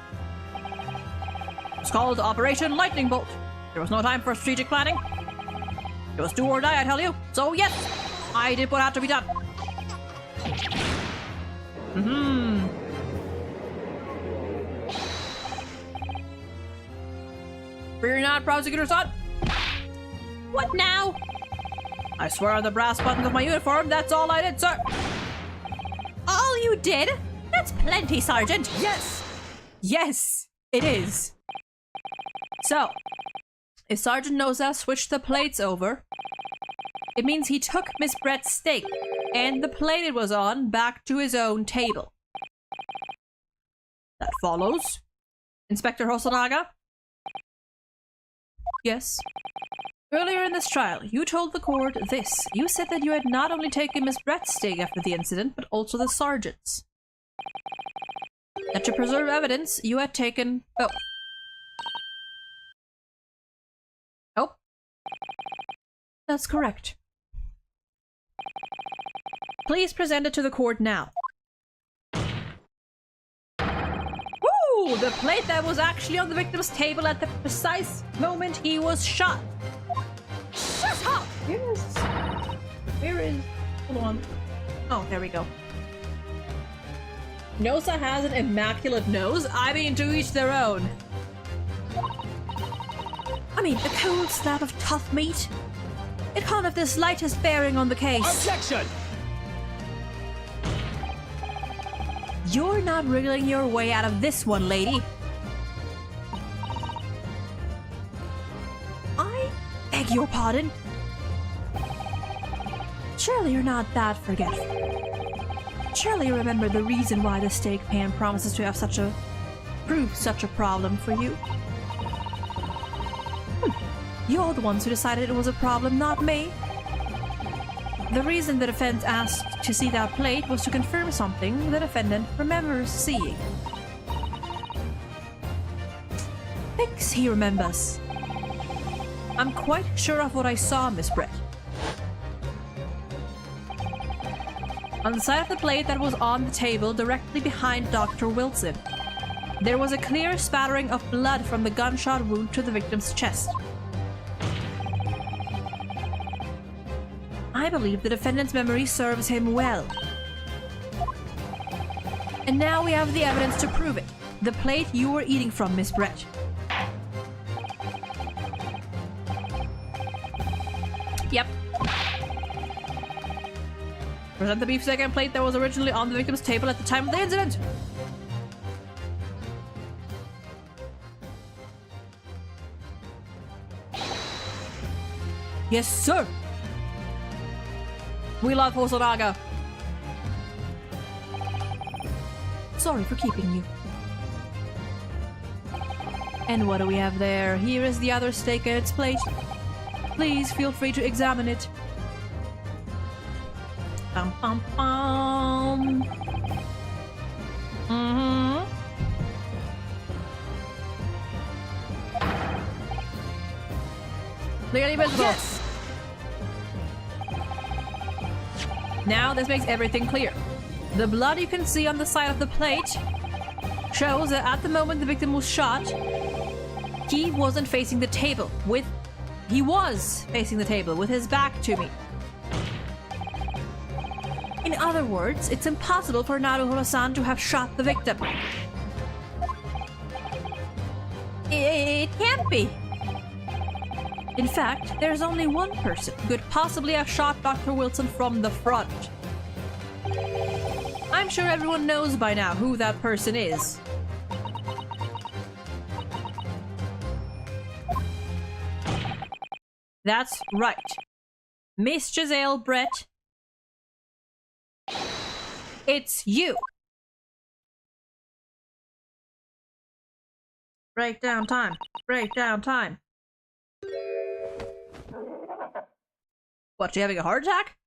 It's called Operation Lightning Bolt. There was no time for strategic planning. It was do or die, I tell you. So yes, I did what had to be done. Fear not, prosecutor son. What now? I swear on the brass buttons of my uniform, that's all I did, sir. All you did? That's plenty, Sergeant. Yes! Yes, it is. So, if Sergeant Noza switched the plates over, it means he took Miss Brett's steak and the plate it was on back to his own table. That follows. Inspector Hosonaga? Yes. Earlier in this trial, you told the court this. You said that you had not only taken Miss Brett's steak after the incident, but also the sergeant's. That to preserve evidence, you had taken both. Oh. That's correct. Please present it to the court now. Woo! The plate that was actually on the victim's table at the precise moment he was shot. Shut up! Where is... Hold on. Oh, there we go. Nosa has an immaculate nose. I mean, to each their own. I mean, a cold slab of tough meat. It can't have the slightest bearing on the case. Objection! You're not wriggling your way out of this one, lady. I beg your pardon? Surely you're not that forgetful. Surely you remember the reason why the steak pan promises to have prove such a problem for you. You're the ones who decided it was a problem, not me. The reason the defense asked to see that plate was to confirm something the defendant remembers seeing. Thinks he remembers. I'm quite sure of what I saw, Miss Brett. On the side of the plate that was on the table directly behind Dr. Wilson, there was a clear spattering of blood from the gunshot wound to the victim's chest. I believe the defendant's memory serves him well. And now we have the evidence to prove it. The plate you were eating from, Miss Brett. Yep. Present the beefsteak and plate that was originally on the victim's table at the time of the incident. Yes, sir. We love Hosonaga. Sorry for keeping you. And what do we have there? Here is the other steak and its plate. Please feel free to examine it. Bum bum bum. Clearly visible. Yes! Now this makes everything clear. The blood you can see on the side of the plate shows that at the moment the victim was shot, He wasn't facing the table with... He was facing the table with his back to me. In other words, it's impossible for Naruhiro-san to have shot the victim. It can't be. In fact, there's only one person who could possibly have shot Dr. Wilson from the front. I'm sure everyone knows by now who that person is. That's right. Miss Giselle Brett. It's you! Breakdown time. Breakdown time. What, you having a heart attack?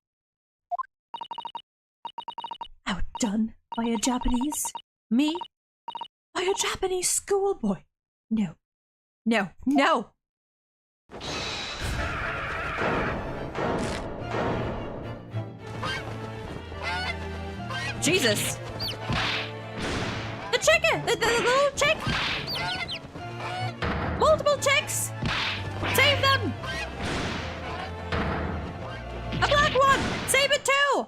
Outdone by a Japanese? Me? By a Japanese schoolboy? No. No. No! Jesus! The chicken! The little chick! Multiple chicks! Save them! A black one! Save it too!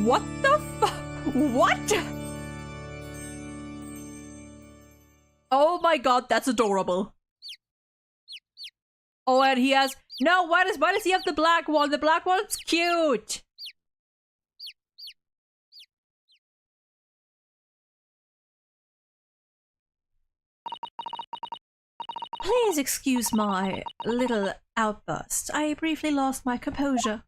What the fuck? What? Oh my god, that's adorable. Oh, and he has... No, why does he have the black one? The black one's cute! Please excuse my little outburst. I briefly lost my composure.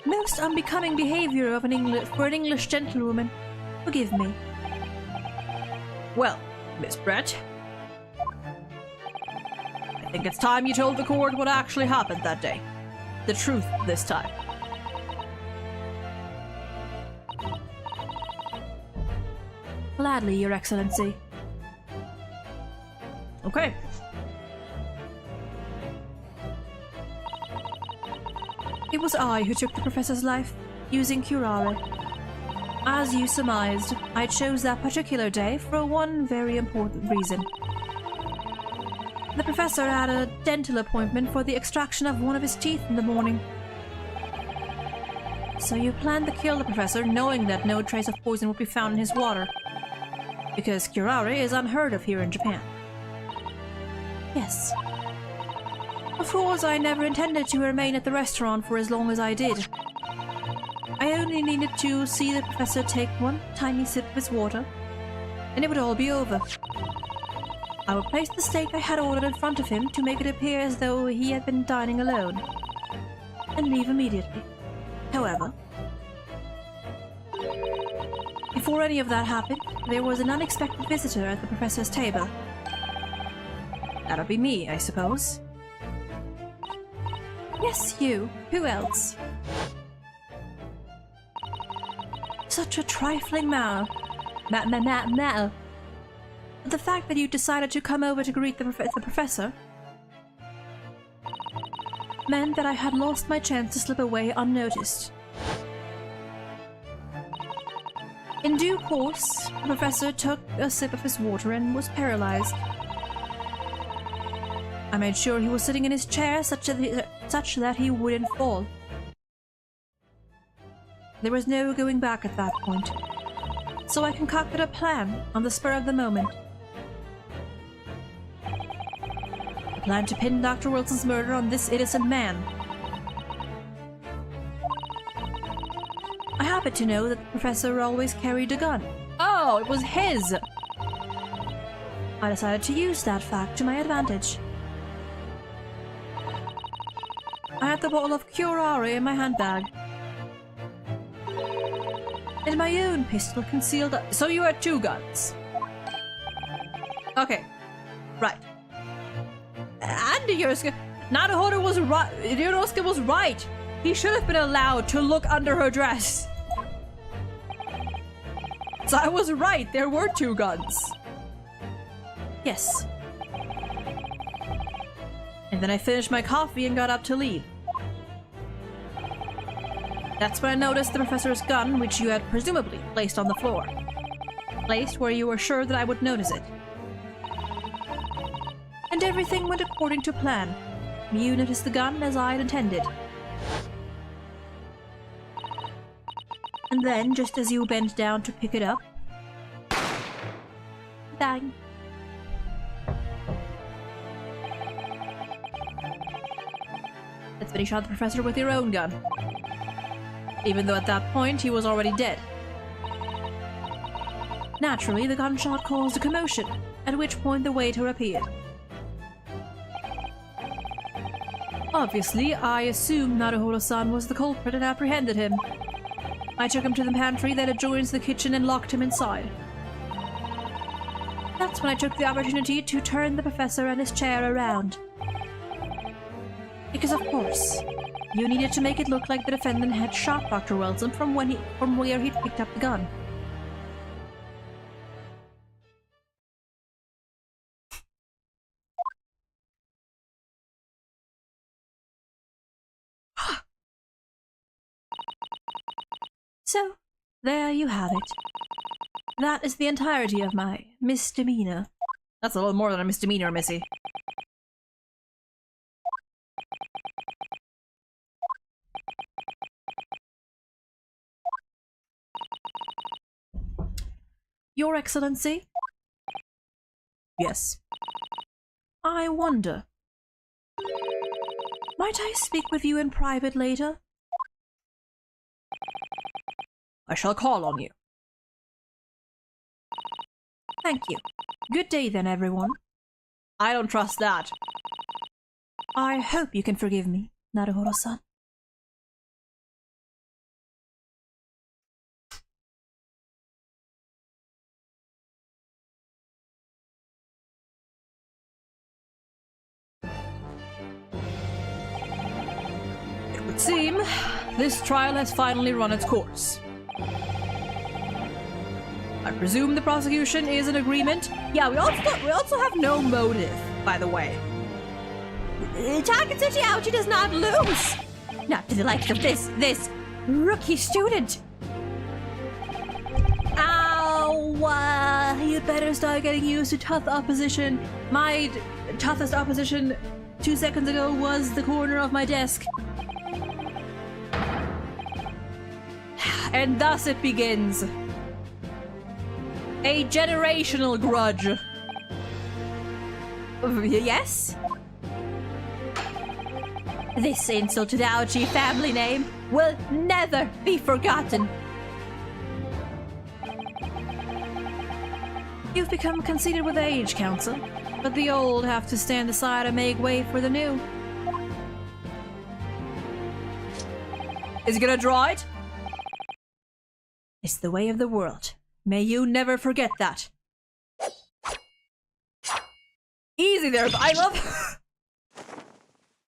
Most unbecoming behavior of for an English gentlewoman. Forgive me. Well, Miss Brett, I think it's time you told the court what actually happened that day. The truth this time. Gladly, Your Excellency. Okay. It was I who took the professor's life, using curare. As you surmised, I chose that particular day for one very important reason. The professor had a dental appointment for the extraction of one of his teeth in the morning. So you planned to kill the professor knowing that no trace of poison would be found in his water. Because curare is unheard of here in Japan. Yes. Of course, I never intended to remain at the restaurant for as long as I did. I only needed to see the professor take one tiny sip of his water, and it would all be over. I would place the steak I had ordered in front of him to make it appear as though he had been dining alone, and leave immediately. However, before any of that happened, there was an unexpected visitor at the professor's table. That'll be me, I suppose. Yes, you. Who else? Such a trifling matter. The fact that you decided to come over to greet the professor meant that I had lost my chance to slip away unnoticed. In due course, the professor took a sip of his water and was paralyzed. I made sure he was sitting in his chair such that he wouldn't fall. There was no going back at that point, so I concocted a plan on the spur of the moment. I planned to pin Dr. Wilson's murder on this innocent man. I happened to know that the professor always carried a gun. Oh, it was his! I decided to use that fact to my advantage. I had the bottle of curare in my handbag. And my own pistol concealed... So you had two guns. Okay. Right. And Naruhiro was right. Ryunosuke was right. He should have been allowed to look under her dress. So I was right. There were two guns. Yes. And then I finished my coffee and got up to leave. That's when I noticed the professor's gun, which you had presumably placed on the floor. placed where you were sure that I would notice it. And everything went according to plan. You noticed the gun as I had intended. And then, just as you bent down to pick it up, bang. That's when you shot the professor with your own gun. Even though at that point he was already dead. Naturally, the gunshot caused a commotion, at which point the waiter appeared. Obviously, I assumed Naruhodo-san was the culprit and apprehended him. I took him to the pantry that adjoins the kitchen and locked him inside. That's when I took the opportunity to turn the professor and his chair around. Because of course, you needed to make it look like the defendant had shot Dr. Wilson from where he'd picked up the gun. So, there you have it. That is the entirety of my misdemeanor. That's a little more than a misdemeanor, Missy. Your Excellency? Yes. I wonder. Might I speak with you in private later? I shall call on you. Thank you. Good day then, everyone. I don't trust that. I hope you can forgive me, Naruhodo-san. It would seem this trial has finally run its course. I presume the prosecution is in agreement. Yeah, we also have no motive, by the way. Takatsuchi Aochi does not lose! Not to the likes of this rookie student! Ow! You'd better start getting used to tough opposition. My toughest opposition 2 seconds ago was the corner of my desk. And thus it begins. A generational grudge. Yes? This insult to the Aochi family name will never be forgotten. You've become conceited with age, Counsel, but the old have to stand aside and make way for the new. Is he gonna draw it? It's the way of the world. May you never forget that. Easy there, I love...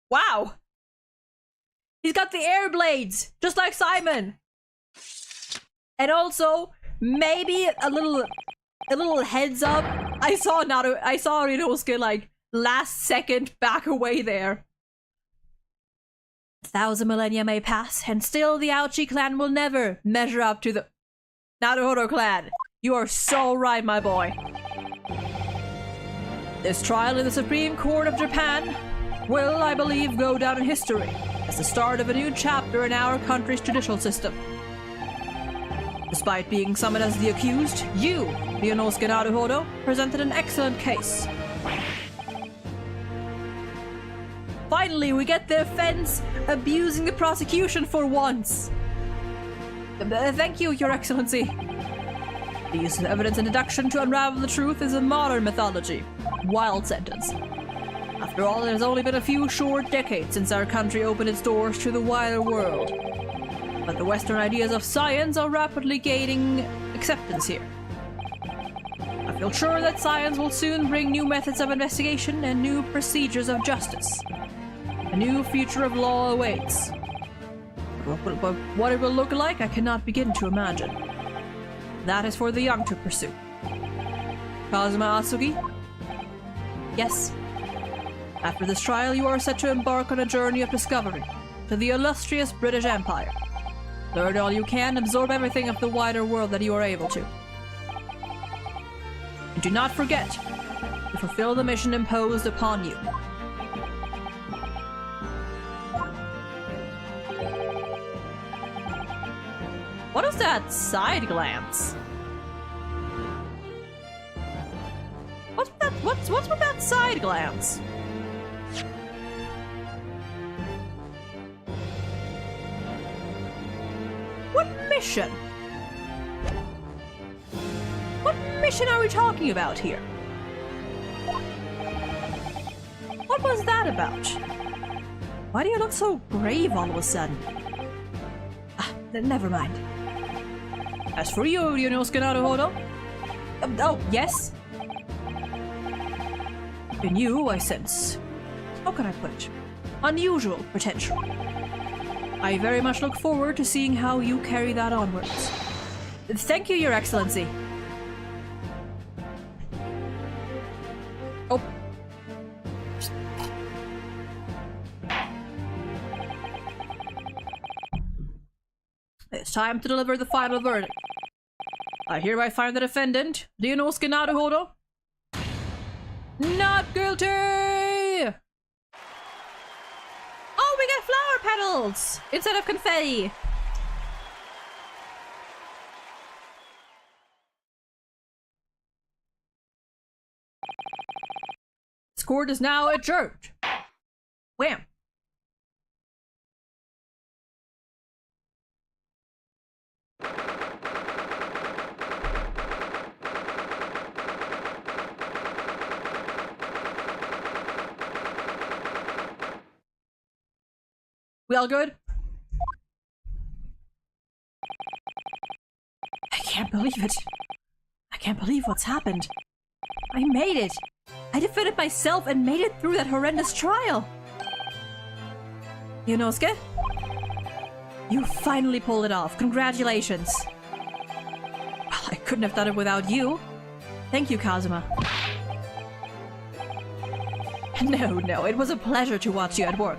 Wow! He's got the air blades, just like Simon! And also, maybe a little heads up. I saw Rinosuke like last second back away there. 1,000 millennia may pass, and still the Aochi clan will never measure up to the Naruhodo clan. You are so right, my boy. This trial in the Supreme Court of Japan will, I believe, go down in history as the start of a new chapter in our country's judicial system. Despite being summoned as the accused, you, Ryunosuke Naruhodo, presented an excellent case. Finally, we get the offense abusing the prosecution for once. Thank you, Your Excellency. The use of evidence and deduction to unravel the truth is a modern mythology. Wild sentence. After all, it has only been a few short decades since our country opened its doors to the wider world. But the Western ideas of science are rapidly gaining acceptance here. I feel sure that science will soon bring new methods of investigation and new procedures of justice. A new future of law awaits. But what it will look like, I cannot begin to imagine. That is for the young to pursue. Kazuma Asugi? Yes. After this trial, you are set to embark on a journey of discovery to the illustrious British Empire. Learn all you can, absorb everything of the wider world that you are able to. And do not forget to fulfill the mission imposed upon you. What is that side glance? What's with that side glance? What mission? What mission are we talking about here? What was that about? Why do you look so grave all of a sudden? Never mind. As for you, oh, yes? In you, I sense, how can I put it, unusual potential. I very much look forward to seeing how you carry that onwards. Thank you, Your Excellency. Oh. It's time to deliver the final verdict. I hereby find the defendant, Leonoska Naruhodo, not guilty! Oh, we got flower petals instead of confetti! This court is now adjourned. Wham! We all good? I can't believe it. I can't believe what's happened. I made it. I defended myself and made it through that horrendous trial. Yonosuke? You finally pulled it off. Congratulations. Well, I couldn't have done it without you. Thank you, Kazuma. No, it was a pleasure to watch you at work.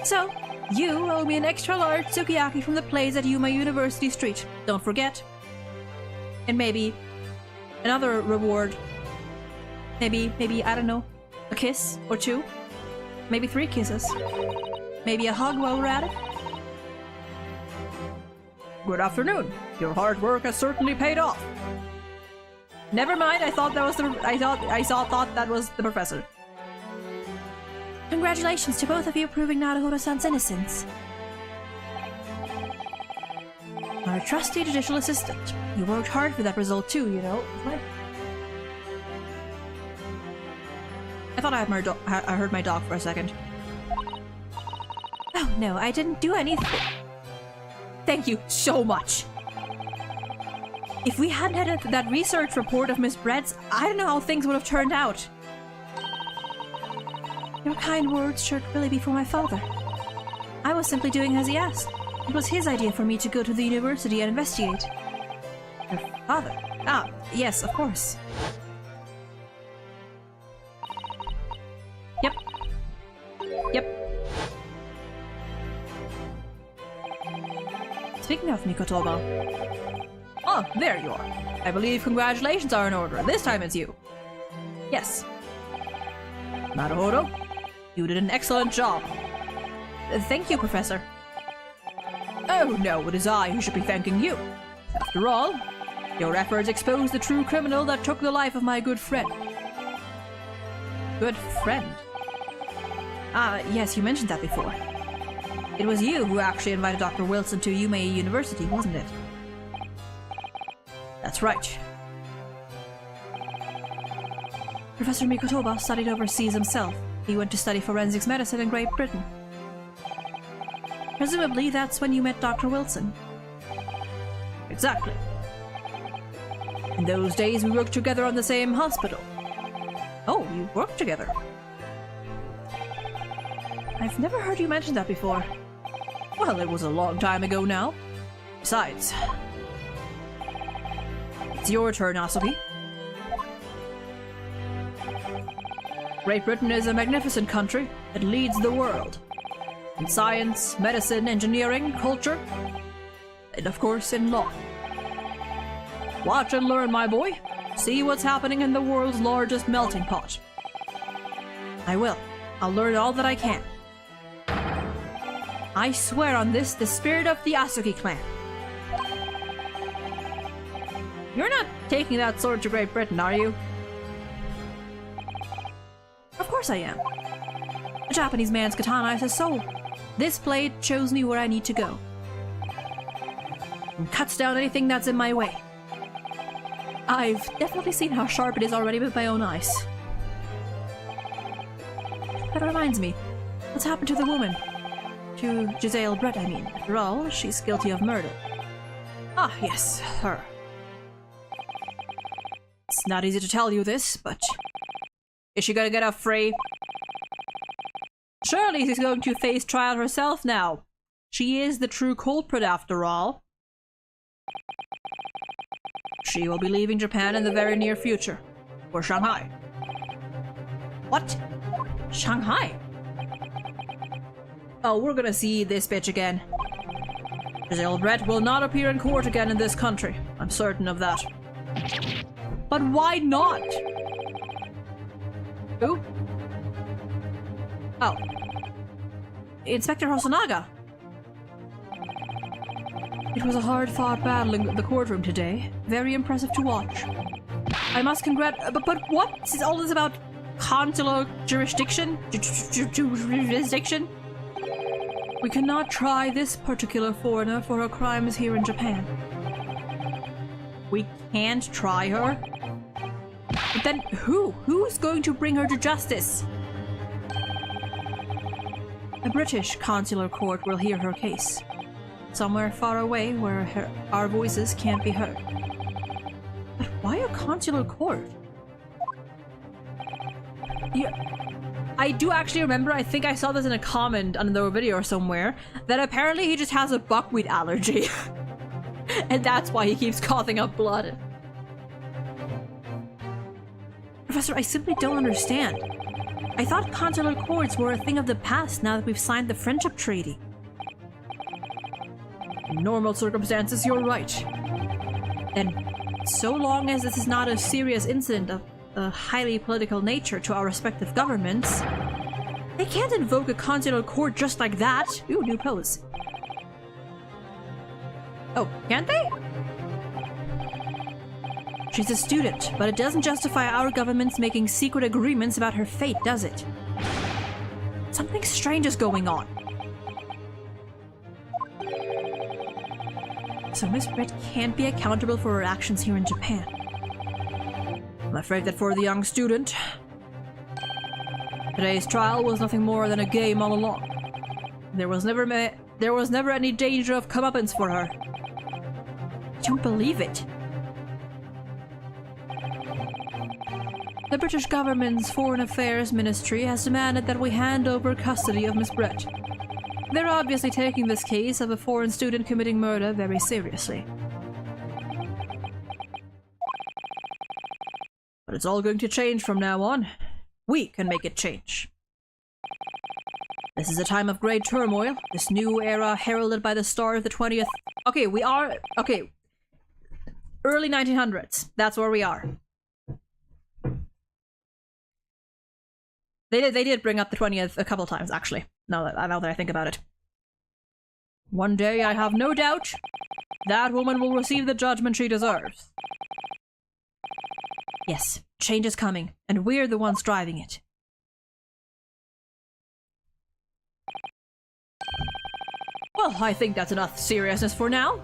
So, you owe me an extra large sukiyaki from the plays at Yuma University Street. Don't forget. And maybe another reward. Maybe, I don't know, a kiss or two. Maybe 3 kisses. Maybe a hug while we're at it. Good afternoon. Your hard work has certainly paid off. Never mind, I thought that was the professor. Congratulations to both of you proving Naruhodo-san's innocence. Our trusty judicial assistant. You worked hard for that result too, you know. I thought I heard my dog for a second. Oh no, I didn't do anything. Thank you so much. If we hadn't had that research report of Miss Brett's, I don't know how things would have turned out. Your kind words should really be for my father. I was simply doing as he asked. It was his idea for me to go to the university and investigate. Your father? Ah, yes, of course. Yep. Speaking of Mikotoba. Oh, there you are. I believe congratulations are in order. This time it's you. Yes. Naruhodo, you did an excellent job. Thank you, Professor. Oh no, it is I who should be thanking you. After all, your efforts exposed the true criminal that took the life of my good friend. Good friend? Ah, yes, you mentioned that before. It was you who actually invited Dr. Wilson to Yuma University, wasn't it? That's right. Professor Mikotoba studied overseas himself. He went to study forensics medicine in Great Britain. Presumably, that's when you met Dr. Wilson. Exactly. In those days, we worked together on the same hospital. Oh, you worked together. I've never heard you mention that before. Well, it was a long time ago now. Besides, it's your turn, Asobi. Great Britain is a magnificent country. It leads the world. In science, medicine, engineering, culture, and of course in law. Watch and learn, my boy. See what's happening in the world's largest melting pot. I will. I'll learn all that I can. I swear on this, the spirit of the Asuki clan. You're not taking that sword to Great Britain, are you? Of course I am. A Japanese man's katana is his soul. This blade shows me where I need to go. And cuts down anything that's in my way. I've definitely seen how sharp it is already with my own eyes. That reminds me, what's happened to the woman? To Giselle Brett, I mean. After all, she's guilty of murder. Ah, yes, her. It's not easy to tell you this, but... is she gonna get off free? Surely she's going to face trial herself now. She is the true culprit, after all. She will be leaving Japan in the very near future. For Shanghai. What? Shanghai? Oh, we're gonna see this bitch again. Giselle Brett will not appear in court again in this country. I'm certain of that. But why not? Who? Oh. Inspector Hosonaga. It was a hard-fought battle in the courtroom today. Very impressive to watch. I must but what is all this about consular jurisdiction? Jurisdiction? We cannot try this particular foreigner for her crimes here in Japan. We can't try her? But then who? Who's going to bring her to justice? A British consular court will hear her case. Somewhere far away where our voices can't be heard. But why a consular court? Yeah, I do actually remember, I think I saw this in a comment on the video or somewhere, that apparently he just has a buckwheat allergy. And that's why he keeps coughing up blood. Professor, I simply don't understand. I thought consular courts were a thing of the past now that we've signed the friendship treaty. In normal circumstances, you're right. And so long as this is not a serious incident of a highly political nature to our respective governments, they can't invoke a consular court just like that. Ooh, new pose. Oh, can't they? She's a student, but it doesn't justify our government's making secret agreements about her fate, does it? Something strange is going on. So Miss Brett can't be accountable for her actions here in Japan. I'm afraid that for the young student, today's trial was nothing more than a game all along. There was never any danger of comeuppance for her. I don't believe it. The British government's Foreign Affairs Ministry has demanded that we hand over custody of Miss Brett. They're obviously taking this case of a foreign student committing murder very seriously. But it's all going to change from now on. We can make it change. This is a time of great turmoil, this new era heralded by the start of the 20th... Okay, early 1900s. That's where we are. They did bring up the 20th a couple times, actually, now that I think about it. One day, I have no doubt, that woman will receive the judgment she deserves. Yes, change is coming, and we're the ones driving it. Well, I think that's enough seriousness for now.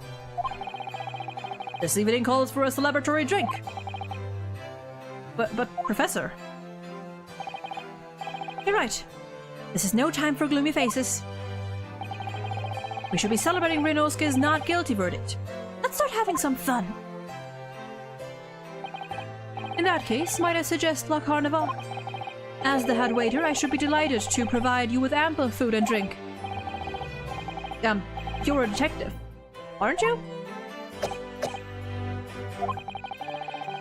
This evening calls for a celebratory drink. But Professor... You're right. This is no time for gloomy faces. We should be celebrating Ryunosuke's not guilty verdict. Let's start having some fun. In that case, might I suggest La Carnival? As the head waiter, I should be delighted to provide you with ample food and drink. You're a detective, aren't you?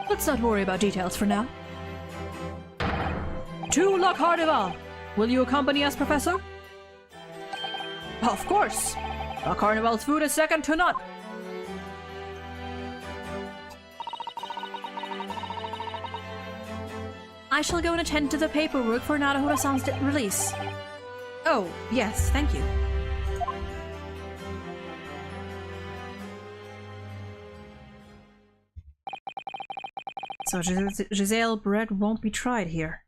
Let's not worry about details for now. To La Carnival! Will you accompany us, Professor? Of course! La Carnival's food is second to none! I shall go and attend to the paperwork for Naruhodo-san's release. Oh, yes, thank you. So Giselle Brett won't be tried here.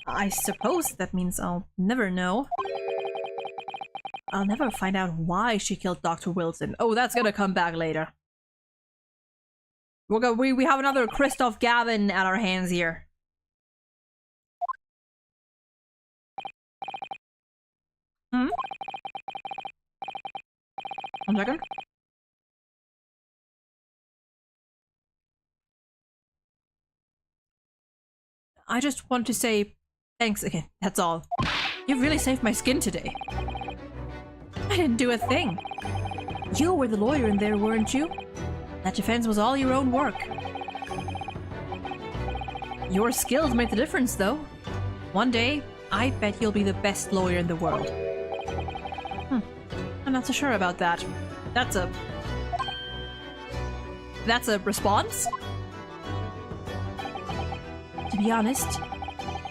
I suppose that means I'll never know. I'll never find out why she killed Dr. Wilson. Oh, that's gonna come back later. We have another Christoph Gavin at our hands here. Hmm? 1 second. I just want to say thanks again, that's all. You've really saved my skin today. I didn't do a thing. You were the lawyer in there, weren't you? That defense was all your own work. Your skills made the difference, though. One day, I bet you'll be the best lawyer in the world. I'm not so sure about that. That's a response? To be honest,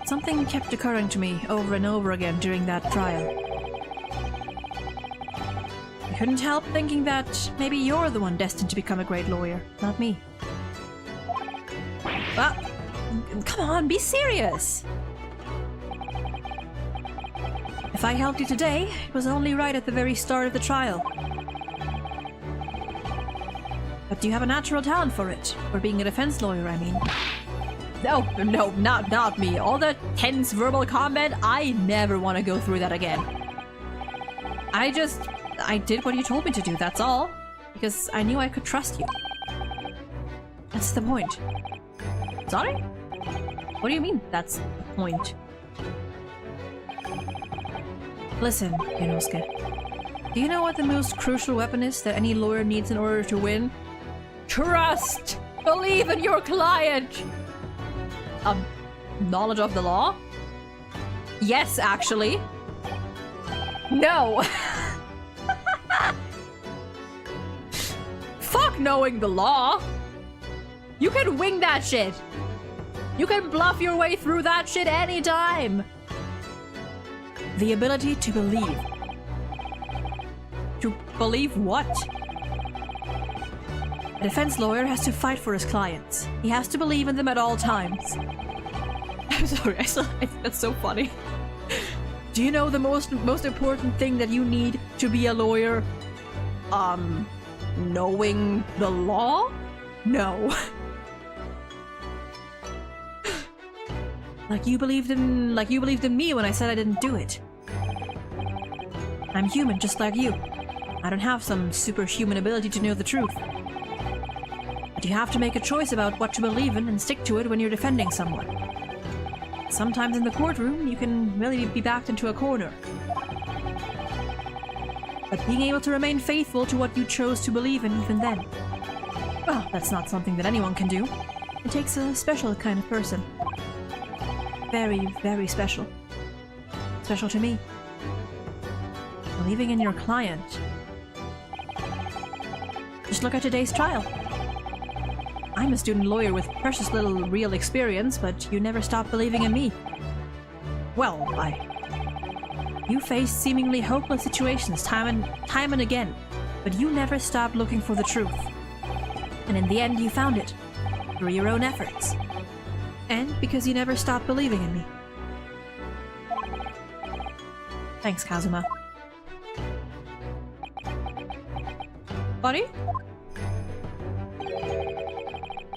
something kept occurring to me over and over again during that trial. I couldn't help thinking that maybe you're the one destined to become a great lawyer, not me. Well, come on, be serious! If I helped you today, it was only right at the very start of the trial. But do you have a natural talent for it? For being a defense lawyer, I mean. No, not me. All the tense verbal combat, I never want to go through that again. I did what you told me to do, that's all. Because I knew I could trust you. That's the point. Sorry? What do you mean, that's the point? Listen, Inosuke. Do you know what the most crucial weapon is that any lawyer needs in order to win? Trust! Believe in your client! Knowledge of the law? Yes, actually. No! Fuck knowing the law! You can wing that shit! You can bluff your way through that shit anytime! The ability to believe. To believe what? A defense lawyer has to fight for his clients. He has to believe in them at all times. I'm sorry, that's so funny. Do you know the most important thing that you need to be a lawyer? Knowing the law? No. Like you believed in me when I said I didn't do it. I'm human just like you. I don't have some superhuman ability to know the truth. But you have to make a choice about what to believe in and stick to it when you're defending someone. Sometimes in the courtroom, you can really be backed into a corner. But being able to remain faithful to what you chose to believe in even then, well, that's not something that anyone can do. It takes a special kind of person. Very, very special. Special to me. Believing in your client. Just look at today's trial. I'm a student lawyer with precious little real experience, but you never stopped believing in me. Well, you faced seemingly hopeless situations time and again, but you never stopped looking for the truth. And in the end, you found it. Through your own efforts. And because you never stopped believing in me. Thanks, Kazuma. Buddy?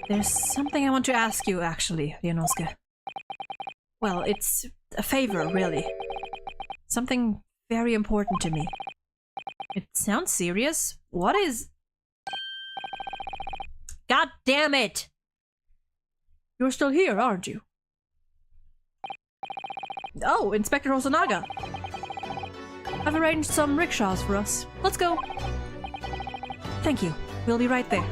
There's something I want to ask you, actually, Ryunosuke. Well, it's a favor, really. Something very important to me. It sounds serious. What is... God damn it! You're still here, aren't you? Oh, Inspector Hosonaga. I've arranged some rickshaws for us. Let's go. Thank you. We'll be right there.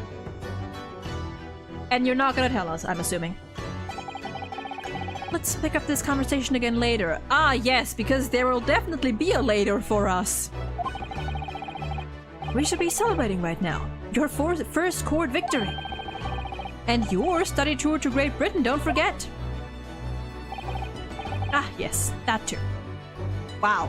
And you're not gonna tell us, I'm assuming. Let's pick up this conversation again later. Ah, yes, because there will definitely be a later for us. We should be celebrating right now. Your first court victory. And your study tour to Great Britain, don't forget. Ah, yes, that too. Wow.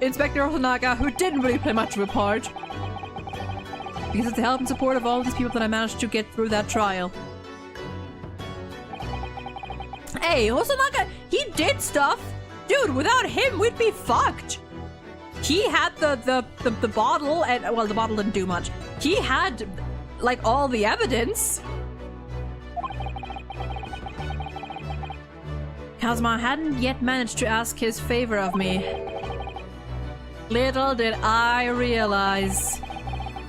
Inspector Osanaga, who didn't really play much of a part. Because it's the help and support of all these people that I managed to get through that trial. Hey, Osanaga, he did stuff! Dude, without him, we'd be fucked! He had the bottle, and, well, the bottle didn't do much. He had, like, all the evidence. Kazuma hadn't yet managed to ask his favor of me. Little did I realize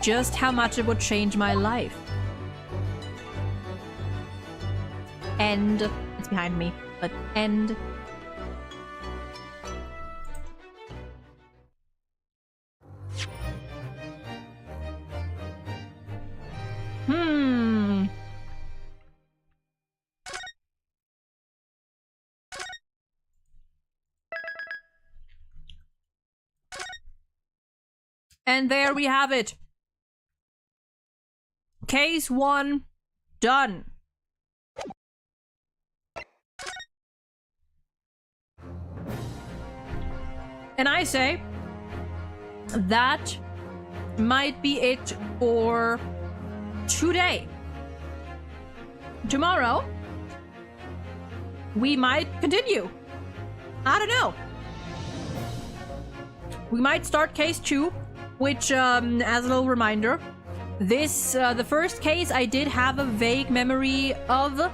just how much it would change my life. End. It's behind me, but end. And there we have it. Case 1 done. And I say that might be it for today. Tomorrow, we might continue. I don't know. We might start case 2. Which, as a little reminder, this, the first case I did have a vague memory of.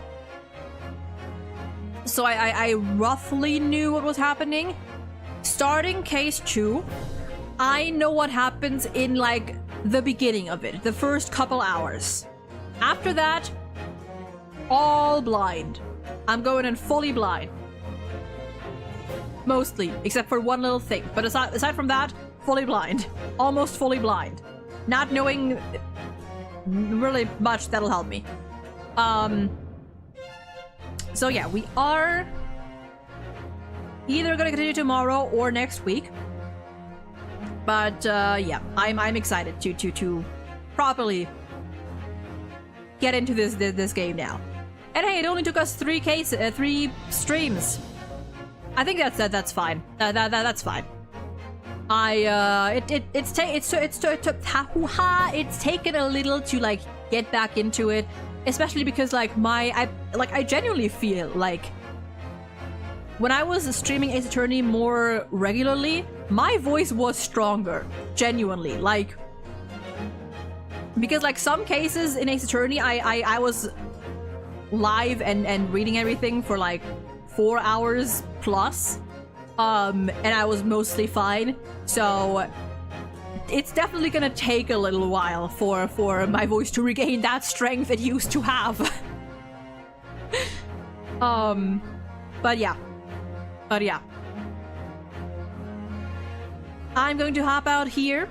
So I roughly knew what was happening. Starting case 2, I know what happens in, like, the beginning of it, the first couple hours. After that, all blind. I'm going in fully blind. Mostly, except for one little thing. But aside from that, fully blind. Almost fully blind. Not knowing really much that'll help me. So yeah, we are either gonna continue tomorrow or next week. But yeah, I'm excited to properly get into this game now. And hey, it only took us 3 streams. I think that's fine. That's fine. It's taken a little to like get back into it, especially because like I genuinely feel like when I was streaming Ace Attorney more regularly, my voice was stronger, genuinely, like, because like some cases in Ace Attorney I was live and reading everything for like 4 hours plus. And I was mostly fine, so it's definitely gonna take a little while for my voice to regain that strength it used to have. But yeah. I'm going to hop out here.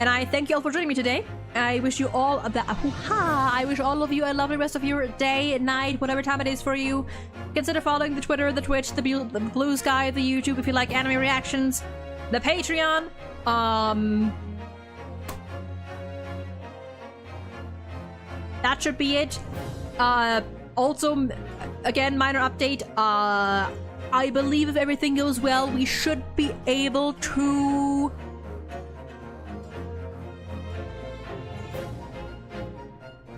And I thank you all for joining me today. I wish you all I wish all of you a lovely rest of your day, night, whatever time it is for you. Consider following the Twitter, the Twitch, the Blue Sky, the YouTube if you like anime reactions, the Patreon. That should be it. Also, again, minor update. I believe if everything goes well, we should be able to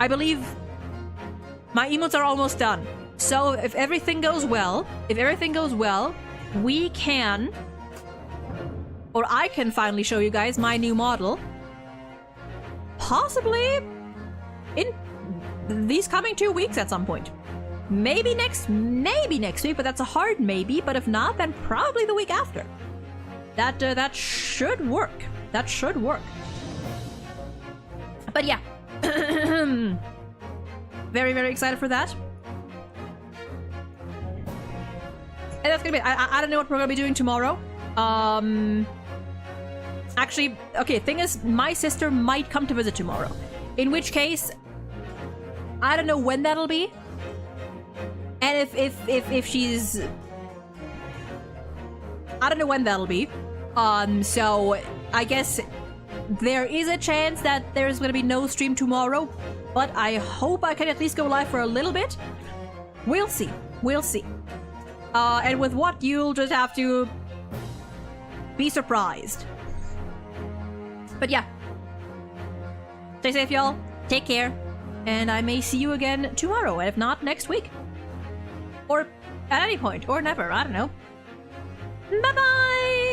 I believe my emotes are almost done. So if everything goes well, we can, or I can finally show you guys my new model. Possibly in these coming 2 weeks at some point. Maybe next week, but that's a hard maybe. But if not, then probably the week after. That should work. That should work. But yeah. Very Very, very excited for that. And that's gonna be it. I don't know what we're gonna be doing tomorrow. Actually, okay, thing is, my sister might come to visit tomorrow. In which case, I don't know when that'll be. And if she's... I don't know when that'll be. So I guess there is a chance that there's gonna be no stream tomorrow, but I hope I can at least go live for a little bit. We'll see. We'll see. And with what, you'll just have to be surprised. But yeah. Stay safe, y'all. Take care. And I may see you again tomorrow, and if not, next week. Or at any point, or never, I don't know. Bye-bye!